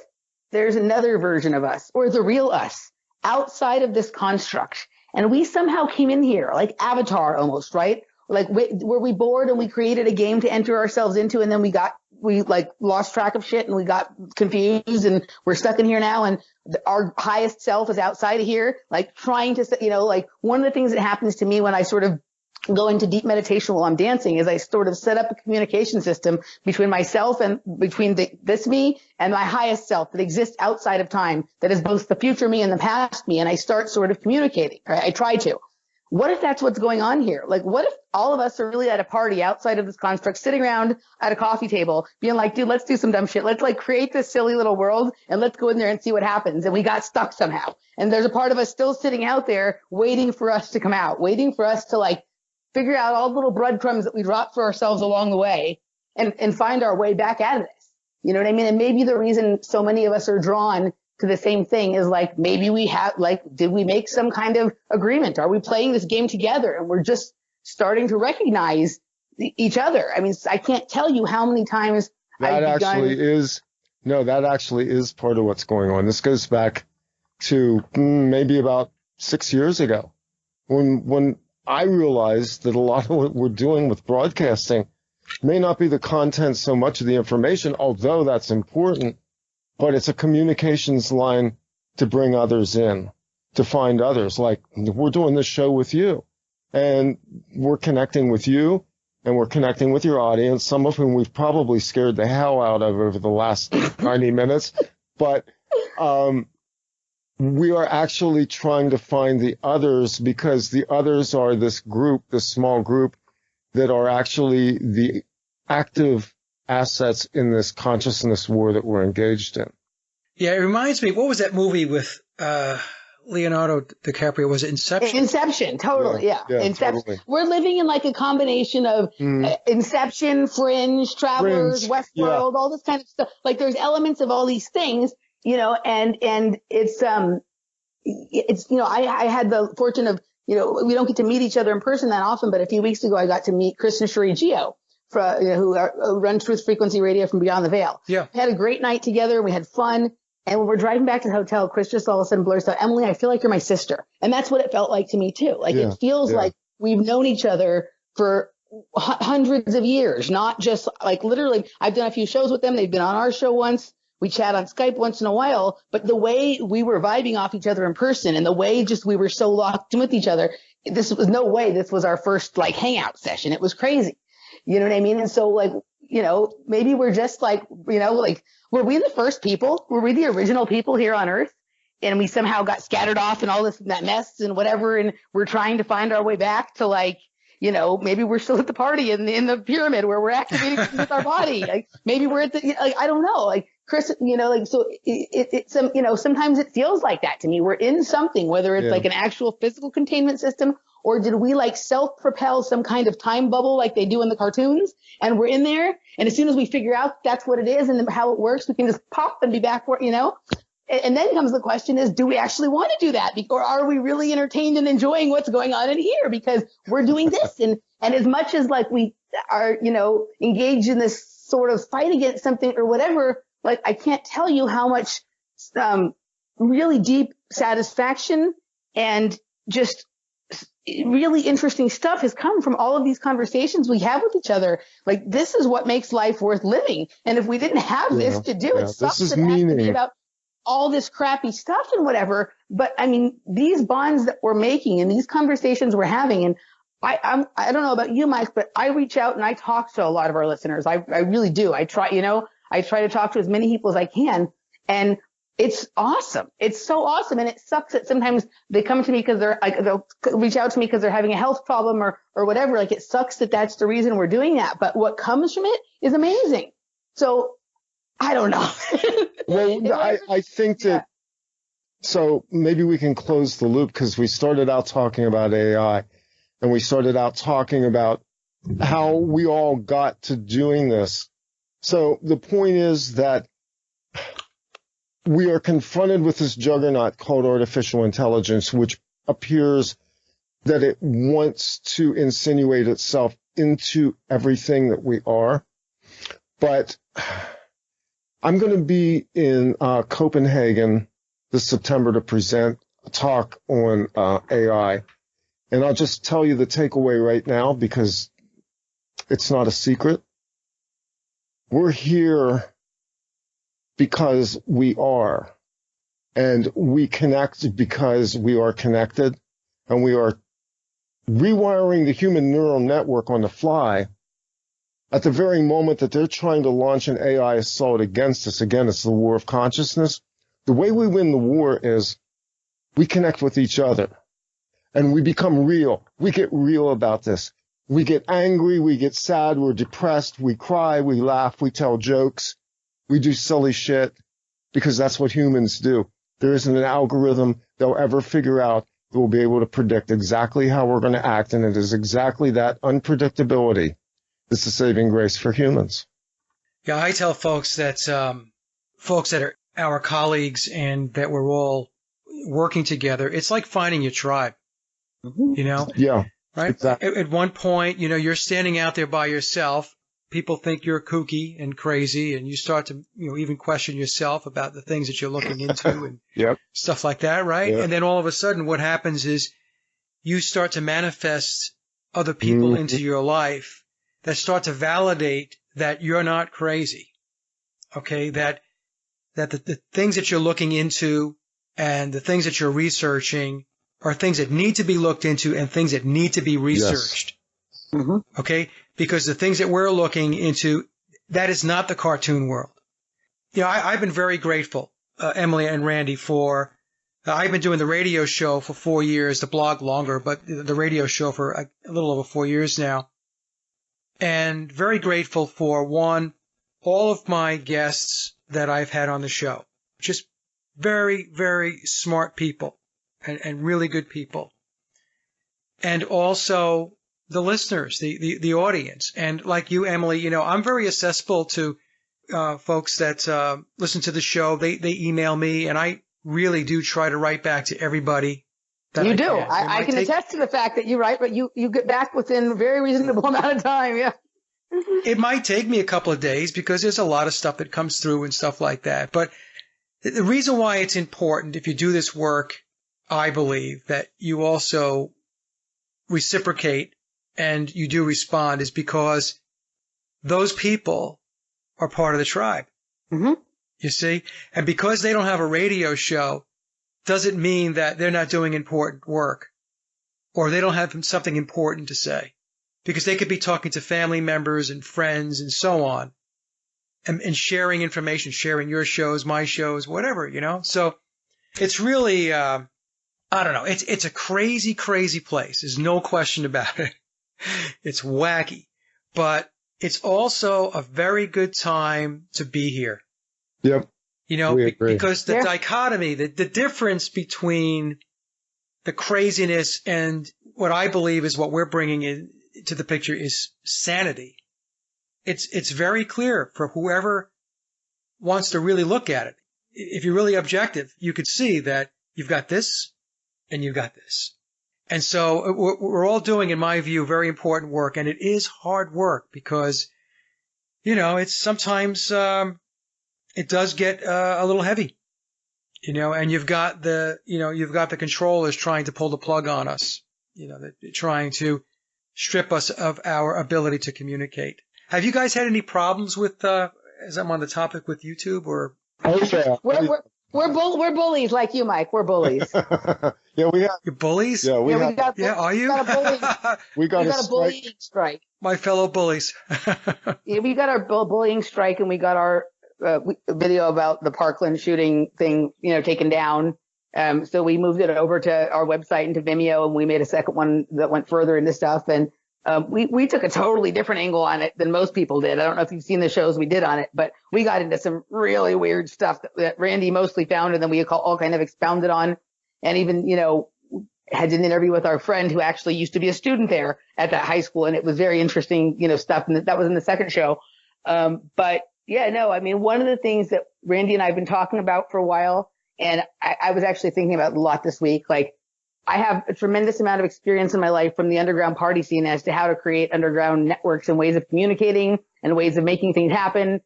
there's another version of us or the real us outside of this construct? And we somehow came in here like Avatar almost, right? Like, were we bored and we created a game to enter ourselves into, and then we lost track of shit and we got confused and we're stuck in here now, and our highest self is outside of here, like trying to, one of the things that happens to me when I sort of go into deep meditation while I'm dancing is I sort of set up a communication system between myself and between this me and my highest self that exists outside of time, that is both the future me and the past me, and I start sort of communicating. Right? I try to. What if that's what's going on here? Like, what if all of us are really at a party outside of this construct, sitting around at a coffee table, being like, dude, let's do some dumb shit. Let's create this silly little world and let's go in there and see what happens. And we got stuck somehow. And there's a part of us still sitting out there waiting for us to come out, waiting for us to figure out all the little breadcrumbs that we dropped for ourselves along the way and find our way back out of this. You know what I mean? And maybe the reason so many of us are drawn to the same thing is maybe we have, did we make some kind of agreement? Are we playing this game together and we're just starting to recognize each other? I mean, I can't tell you how many times that actually is part of what's going on. This goes back to maybe about 6 years ago when I realized that a lot of what we're doing with broadcasting may not be the content so much of the information, although that's important, but it's a communications line to bring others in, to find others. Like, we're doing this show with you, and we're connecting with you, and we're connecting with your audience, some of whom we've probably scared the hell out of over the last 90 minutes. But we are actually trying to find the others, because the others are this group, this small group, that are actually the active assets in this consciousness war that we're engaged in. Yeah, it reminds me, what was that movie with Leonardo DiCaprio? Was it Inception? Inception, totally, yeah. Inception. Totally. We're living in a combination of Inception, Fringe, Travelers, Westworld, all this kind of stuff. There's elements of all these things, and it's I had the fortune of, we don't get to meet each other in person that often, but a few weeks ago I got to meet Chris and Cherie Gio, who run Truth Frequency Radio from Beyond the Veil. Yeah. We had a great night together. We had fun. And when we're driving back to the hotel, Chris just all of a sudden blurts out, Emily, I feel like you're my sister. And that's what it felt like to me too. It feels like we've known each other for hundreds of years, not just like literally. I've done a few shows with them. They've been on our show once. We chat on Skype once in a while, but the way we were vibing off each other in person and the way just we were so locked in with each other, this was no way this was our first like hangout session. It was crazy. You know what I mean? And so like, you know, maybe we're just like, you know, like, were we the first people? Were we the original people here on Earth? And we somehow got scattered off in all this, that mess and whatever. And we're trying to find our way back to like, you know, maybe we're still at the party in the pyramid where we're activating with our body. Like maybe we're at the, like, I don't know, like Chris, you know, like, so it's some, you know, sometimes it feels like that to me. We're in something, whether it's like an actual physical containment system, or did we like self-propel some kind of time bubble like they do in the cartoons? And we're in there. And as soon as we figure out that's what it is and how it works, we can just pop and be back where, you know. And then comes the question is, do we actually want to do that? Or are we really entertained and enjoying what's going on in here because we're doing this? And as much as like we are, you know, engaged in this sort of fight against something or whatever, like I can't tell you how much really deep satisfaction and just really interesting stuff has come from all of these conversations we have with each other. Like this is what makes life worth living. And if we didn't have this to do, it sucks that it has to be about all this crappy stuff and whatever. But I mean, these bonds that we're making and these conversations we're having, and I don't know about you, Mike, but I reach out and I talk to a lot of our listeners. I really do. I try to talk to as many people as I can, and it's awesome. It's so awesome. And it sucks that sometimes they come to me because they'll reach out to me because they're having a health problem or whatever. Like it sucks that that's the reason we're doing that. But what comes from it is amazing. So I don't know. Well, I think that, so maybe we can close the loop because we started out talking about AI and we started out talking about how we all got to doing this. So the point is that we are confronted with this juggernaut called artificial intelligence, which appears that it wants to insinuate itself into everything that we are. But I'm going to be in Copenhagen this September to present a talk on AI. And I'll just tell you the takeaway right now because it's not a secret. We're here because we are. And we connect because we are connected. And we are rewiring the human neural network on the fly at the very moment that they're trying to launch an AI assault against us. Again, it's the war of consciousness. The way we win the war is we connect with each other and we become real. We get real about this. We get angry. We get sad. We're depressed. We cry. We laugh. We tell jokes. We do silly shit because that's what humans do. There isn't an algorithm they'll ever figure out that will be able to predict exactly how we're going to act. And it is exactly that unpredictability. It's the saving grace for humans. Yeah, I tell folks that are our colleagues and that we're all working together. It's like finding your tribe, you know? Yeah, right. Exactly. At one point, you know, you're standing out there by yourself. People think you're kooky and crazy, and you start to, you know, even question yourself about the things that you're looking into and stuff like that, right? Yep. And then all of a sudden, what happens is you start to manifest other people into your life that start to validate that you're not crazy, okay? That the things that you're looking into and the things that you're researching are things that need to be looked into and things that need to be researched, okay? Because the things that we're looking into, that is not the cartoon world. You know, I've been very grateful, Emily and Randy, for I've been doing the radio show for 4 years, the blog longer, but the radio show for a little over 4 years now. And very grateful for, one, all of my guests that I've had on the show. Just very, very smart people and really good people. And also the listeners, the audience. And like you, Emily, you know, I'm very accessible to folks that listen to the show. They email me, and I really do try to write back to everybody. You do. I can attest to the fact that you write, but you get back within a very reasonable amount of time. Yeah. It might take me a couple of days because there's a lot of stuff that comes through and stuff like that. But the reason why it's important, if you do this work, I believe that you also reciprocate and you do respond is because those people are part of the tribe. Mm-hmm. You see? And because they don't have a radio show doesn't mean that they're not doing important work or they don't have something important to say, because they could be talking to family members and friends and so on and sharing information, sharing your shows, my shows, whatever, So it's really, I don't know. It's a crazy, crazy place. There's no question about it. It's wacky, but it's also a very good time to be here. Yep. We agree. Because the dichotomy, the difference between the craziness and what I believe is what we're bringing in to the picture is sanity. It's very clear for whoever wants to really look at it. If you're really objective, you could see that you've got this and you've got this. And so we're all doing, in my view, very important work. And it is hard work because, it's sometimes, it does get a little heavy, and you've got the controllers trying to pull the plug on us, trying to strip us of our ability to communicate. Have you guys had any problems with, as I'm on the topic, with YouTube or? We're bullies like you, Mike. We're bullies. Yeah, we have. You're bullies? Yeah, are you? We got a bullying strike. My fellow bullies. Yeah, we got our bullying strike, and we got our video about the Parkland shooting thing, taken down. So we moved it over to our website and to Vimeo, and we made a second one that went further into stuff. And we took a totally different angle on it than most people did. I don't know if you've seen the shows we did on it, but we got into some really weird stuff that Randy mostly found, and then we all kind of expounded on, and even, had an interview with our friend who actually used to be a student there at that high school. And it was very interesting, stuff. And that was in the second show. But yeah, no, I mean, one of the things that Randy and I have been talking about for a while, and I was actually thinking about a lot this week, like, I have a tremendous amount of experience in my life from the underground party scene as to how to create underground networks and ways of communicating and ways of making things happen,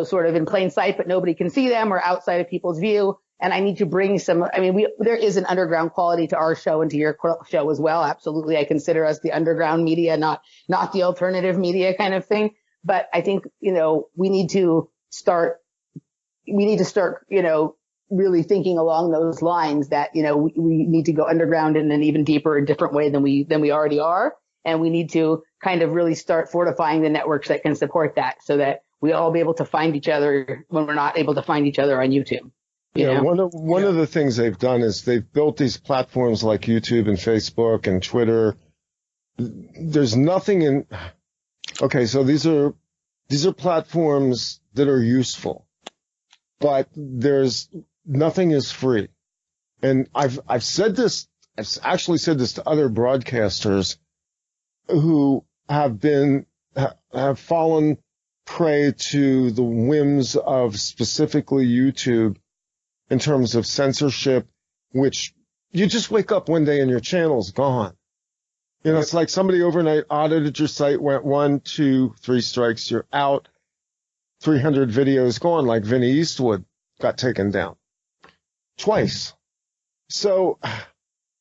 sort of in plain sight, but nobody can see them or outside of people's view. And I need to bring there is an underground quality to our show and to your show as well. Absolutely. I consider us the underground media, not the alternative media kind of thing. But I think, we need to start, really thinking along those lines that, we need to go underground in an even deeper and different way than we already are. And we need to kind of really start fortifying the networks that can support that so that we all be able to find each other when we're not able to find each other on YouTube. Yeah, one of the things they've done is they've built these platforms like YouTube and Facebook and Twitter. There's nothing so these are platforms that are useful, but nothing is free. And I've actually said this to other broadcasters who have fallen prey to the whims of specifically YouTube in terms of censorship, which you just wake up one day and your channel's gone. It's like somebody overnight audited your site, went 1, 2, 3 strikes, you're out. 300 videos gone, like Vinny Eastwood got taken down twice. So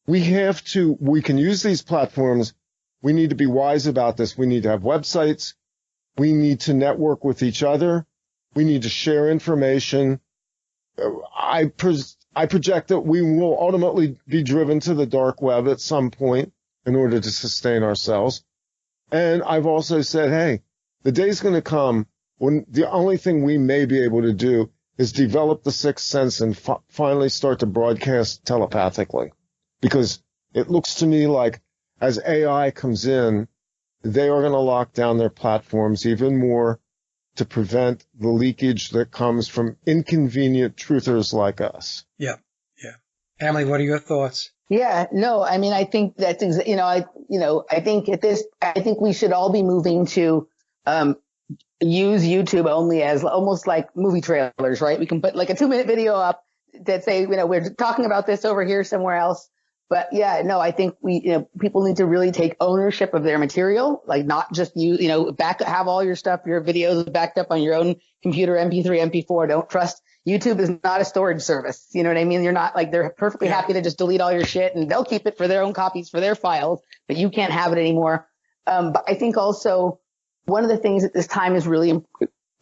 we can use these platforms. We need to be wise about this. We need to have websites. We need to network with each other. We need to share information. I project that we will ultimately be driven to the dark web at some point in order to sustain ourselves. And I've also said, hey, the day's going to come when the only thing we may be able to do is develop the sixth sense and finally start to broadcast telepathically. Because it looks to me like as AI comes in, they are going to lock down their platforms even more to prevent the leakage that comes from inconvenient truthers like us. Yeah. Emily, what are your thoughts? Yeah, no, I mean, I think that's, I think we should all be moving to, use YouTube only as almost like movie trailers, right? We can put like a 2-minute video up that say, we're talking about this over here somewhere else. But yeah, no, I think people need to really take ownership of their material, like not just have all your stuff, your videos backed up on your own computer, MP3, MP4. Don't trust. YouTube is not a storage service. You know what I mean? You're not like, they're perfectly happy to just delete all your shit and they'll keep it for their own copies, for their files, but you can't have it anymore. But I think also one of the things that this time is really,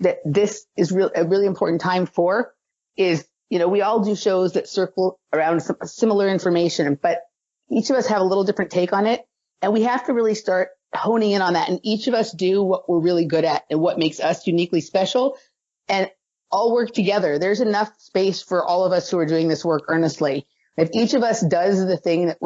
a really important time for is, we all do shows that circle around some similar information, but each of us have a little different take on it. And we have to really start honing in on that. And each of us do what we're really good at and what makes us uniquely special, and all work together. There's enough space for all of us who are doing this work earnestly. If each of us does the thing that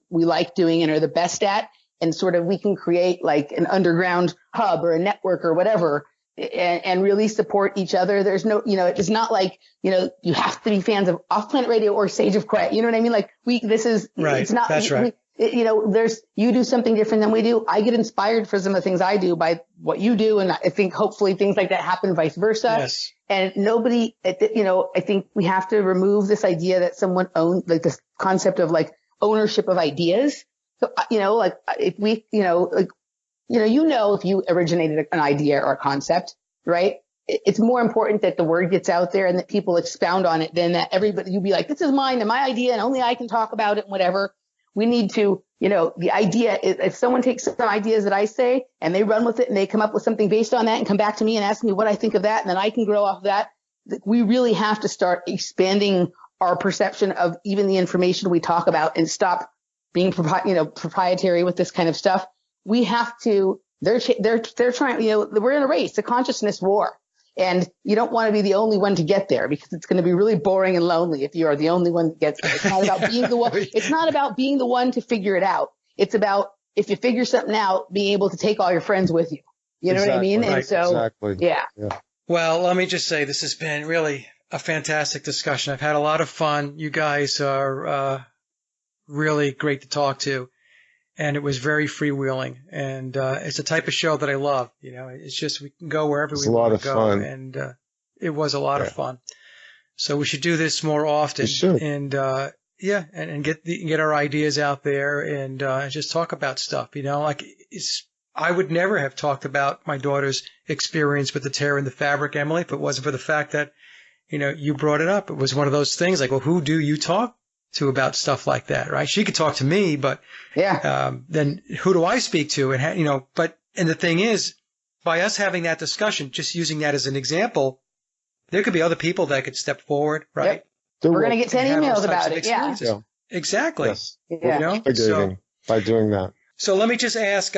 we like doing and are the best at, and we can create like an underground hub or a network or whatever, and really support each other. There's no, it's not like, you have to be fans of Off Planet Radio or Sage of Quay. You know what I mean? Like right. It's not, that's right. You do something different than we do. I get inspired for some of the things I do by what you do. And I think hopefully things like that happen vice versa. Yes. And I think we have to remove this idea that someone owns, like this concept of like ownership of ideas. So, like if we, if you originated an idea or a concept, right? It's more important that the word gets out there and that people expound on it than that everybody, you'd be like, this is mine and my idea and only I can talk about it and whatever. We need to, the idea is, if someone takes some ideas that I say and they run with it and they come up with something based on that and come back to me and ask me what I think of that, and then I can grow off of that. We really have to start expanding our perception of even the information we talk about and stop being, proprietary with this kind of stuff. We have to, they're trying, we're in a race, a consciousness war. And you don't want to be the only one to get there, because it's going to be really boring and lonely if you are the only one that gets there. It's not about being the one. It's not about being the one to figure it out. It's about, if you figure something out, being able to take all your friends with you. You know what I mean? Right. And so, exactly. Yeah. Well, let me just say, this has been really a fantastic discussion. I've had a lot of fun. You guys are really great to talk to. And it was very freewheeling, and it's the type of show that I love. It's just, we can go wherever we want to go, fun. And it was a lot of fun. So we should do this more often, and and get our ideas out there, and just talk about stuff. I would never have talked about my daughter's experience with the tear in the fabric, Emily, if it wasn't for the fact that you brought it up. It was one of those things like, well, who do you talk to about stuff like that, right? She could talk to me, but then who do I speak to? And and the thing is, by us having that discussion, just using that as an example, there could be other people that could step forward, right? Yep. We're going to get 10 emails about it. Yeah, exactly. Yes. Yeah. By doing that. So let me just ask,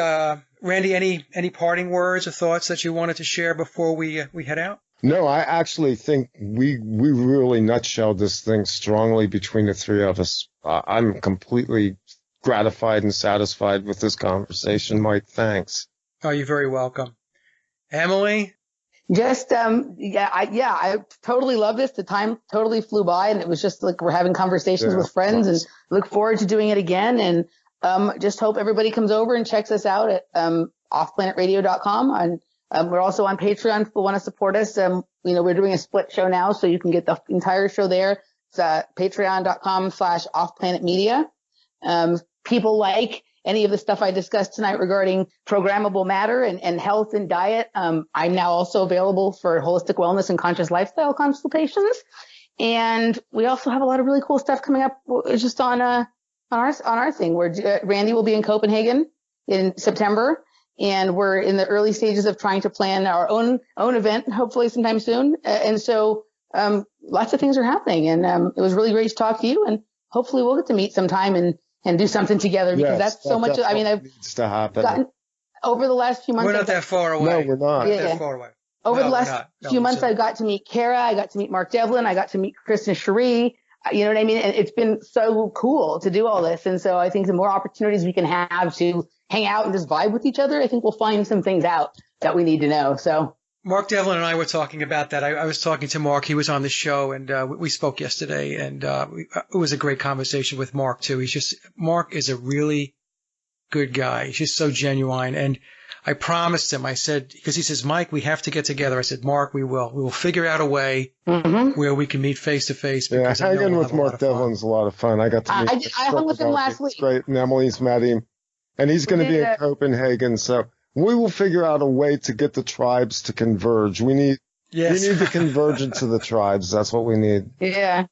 Randy, any parting words or thoughts that you wanted to share before we head out? No, I actually think we really nutshelled this thing strongly between the three of us. I'm completely gratified and satisfied with this conversation, Mike. Thanks. Oh, you're very welcome. Emily? Just, I totally love this. The time totally flew by, and it was just like we're having conversations with friends, and look forward to doing it again. And just hope everybody comes over and checks us out at offplanetradio.com. And we're also on Patreon if you want to support us. We're doing a split show now, so you can get the entire show there. It's patreon.com/offplanetmedia. People like any of the stuff I discussed tonight regarding programmable matter and health and diet. I'm now also available for holistic wellness and conscious lifestyle consultations. And we also have a lot of really cool stuff coming up just on our thing, where Randy will be in Copenhagen in September. And we're in the early stages of trying to plan our own event, hopefully sometime soon. And so lots of things are happening. And it was really great to talk to you. And hopefully we'll get to meet sometime and do something together, because that's so much. I mean, I've needs to happen. gotten over the last few months. We're not that far away. No, we're not. Not that far away. Over the last few months, I got to meet Kara. I got to meet Mark Devlin. I got to meet Chris and Cherie. You know what I mean? And it's been so cool to do all this. And so I think the more opportunities we can have to hang out and just vibe with each other, I think we'll find some things out that we need to know. So Mark Devlin and I were talking about that. I was talking to Mark. He was on the show, and we spoke yesterday, and it was a great conversation with Mark too. Mark is a really good guy. He's just so genuine. And I promised him, I said, because he says, Mike, we have to get together. I said, Mark, we will. We will figure out a way where we can meet face to face. Yeah, hanging with Mark Devlin's a lot of fun. I got to meet I hung with him last week. It's great. And Emily's met him. And he's going to be in Copenhagen. So we will figure out a way to get the tribes to converge. We need the convergence of the tribes. That's what we need. Yeah.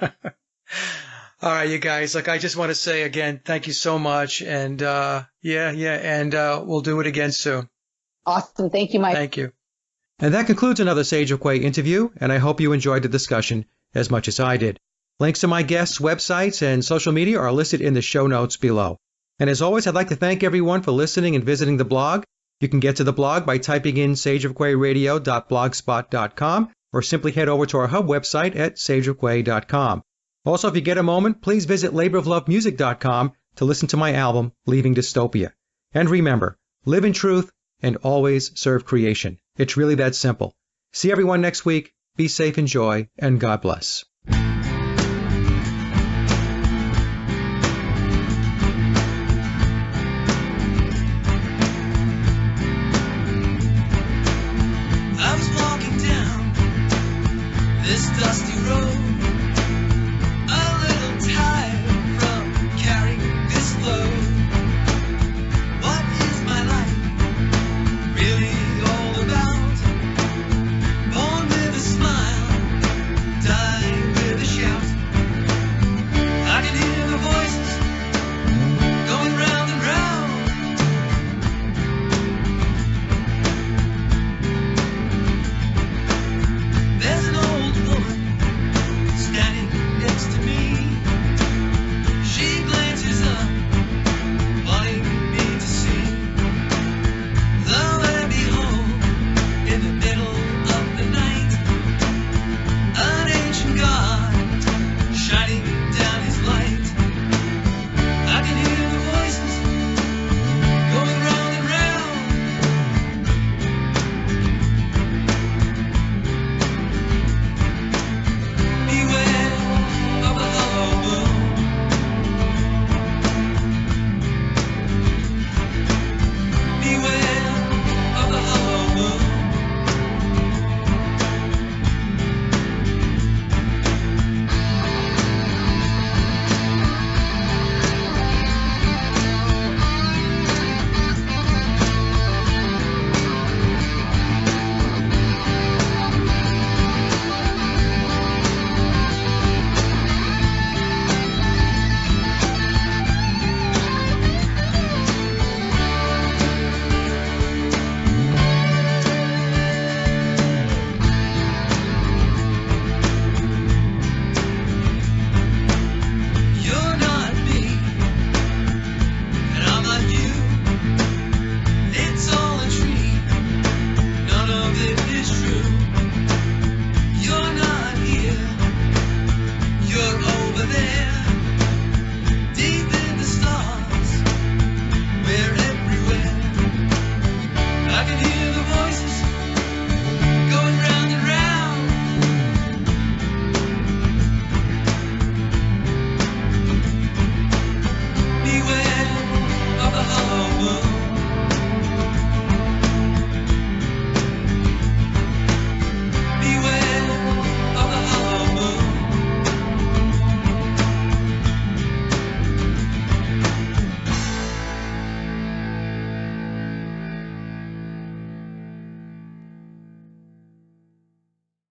All All right, you guys. Look, I just want to say again, thank you so much. And we'll do it again soon. Awesome. Thank you, Mike. Thank you. And that concludes another Sage of Quay interview, and I hope you enjoyed the discussion as much as I did. Links to my guests' websites and social media are listed in the show notes below. And as always, I'd like to thank everyone for listening and visiting the blog. You can get to the blog by typing in sageofquayradio.blogspot.com or simply head over to our hub website at sageofquay.com. Also, if you get a moment, please visit laboroflovemusic.com to listen to my album, Leaving Dystopia. And remember, live in truth and always serve creation. It's really that simple. See everyone next week. Be safe, enjoy, and God bless.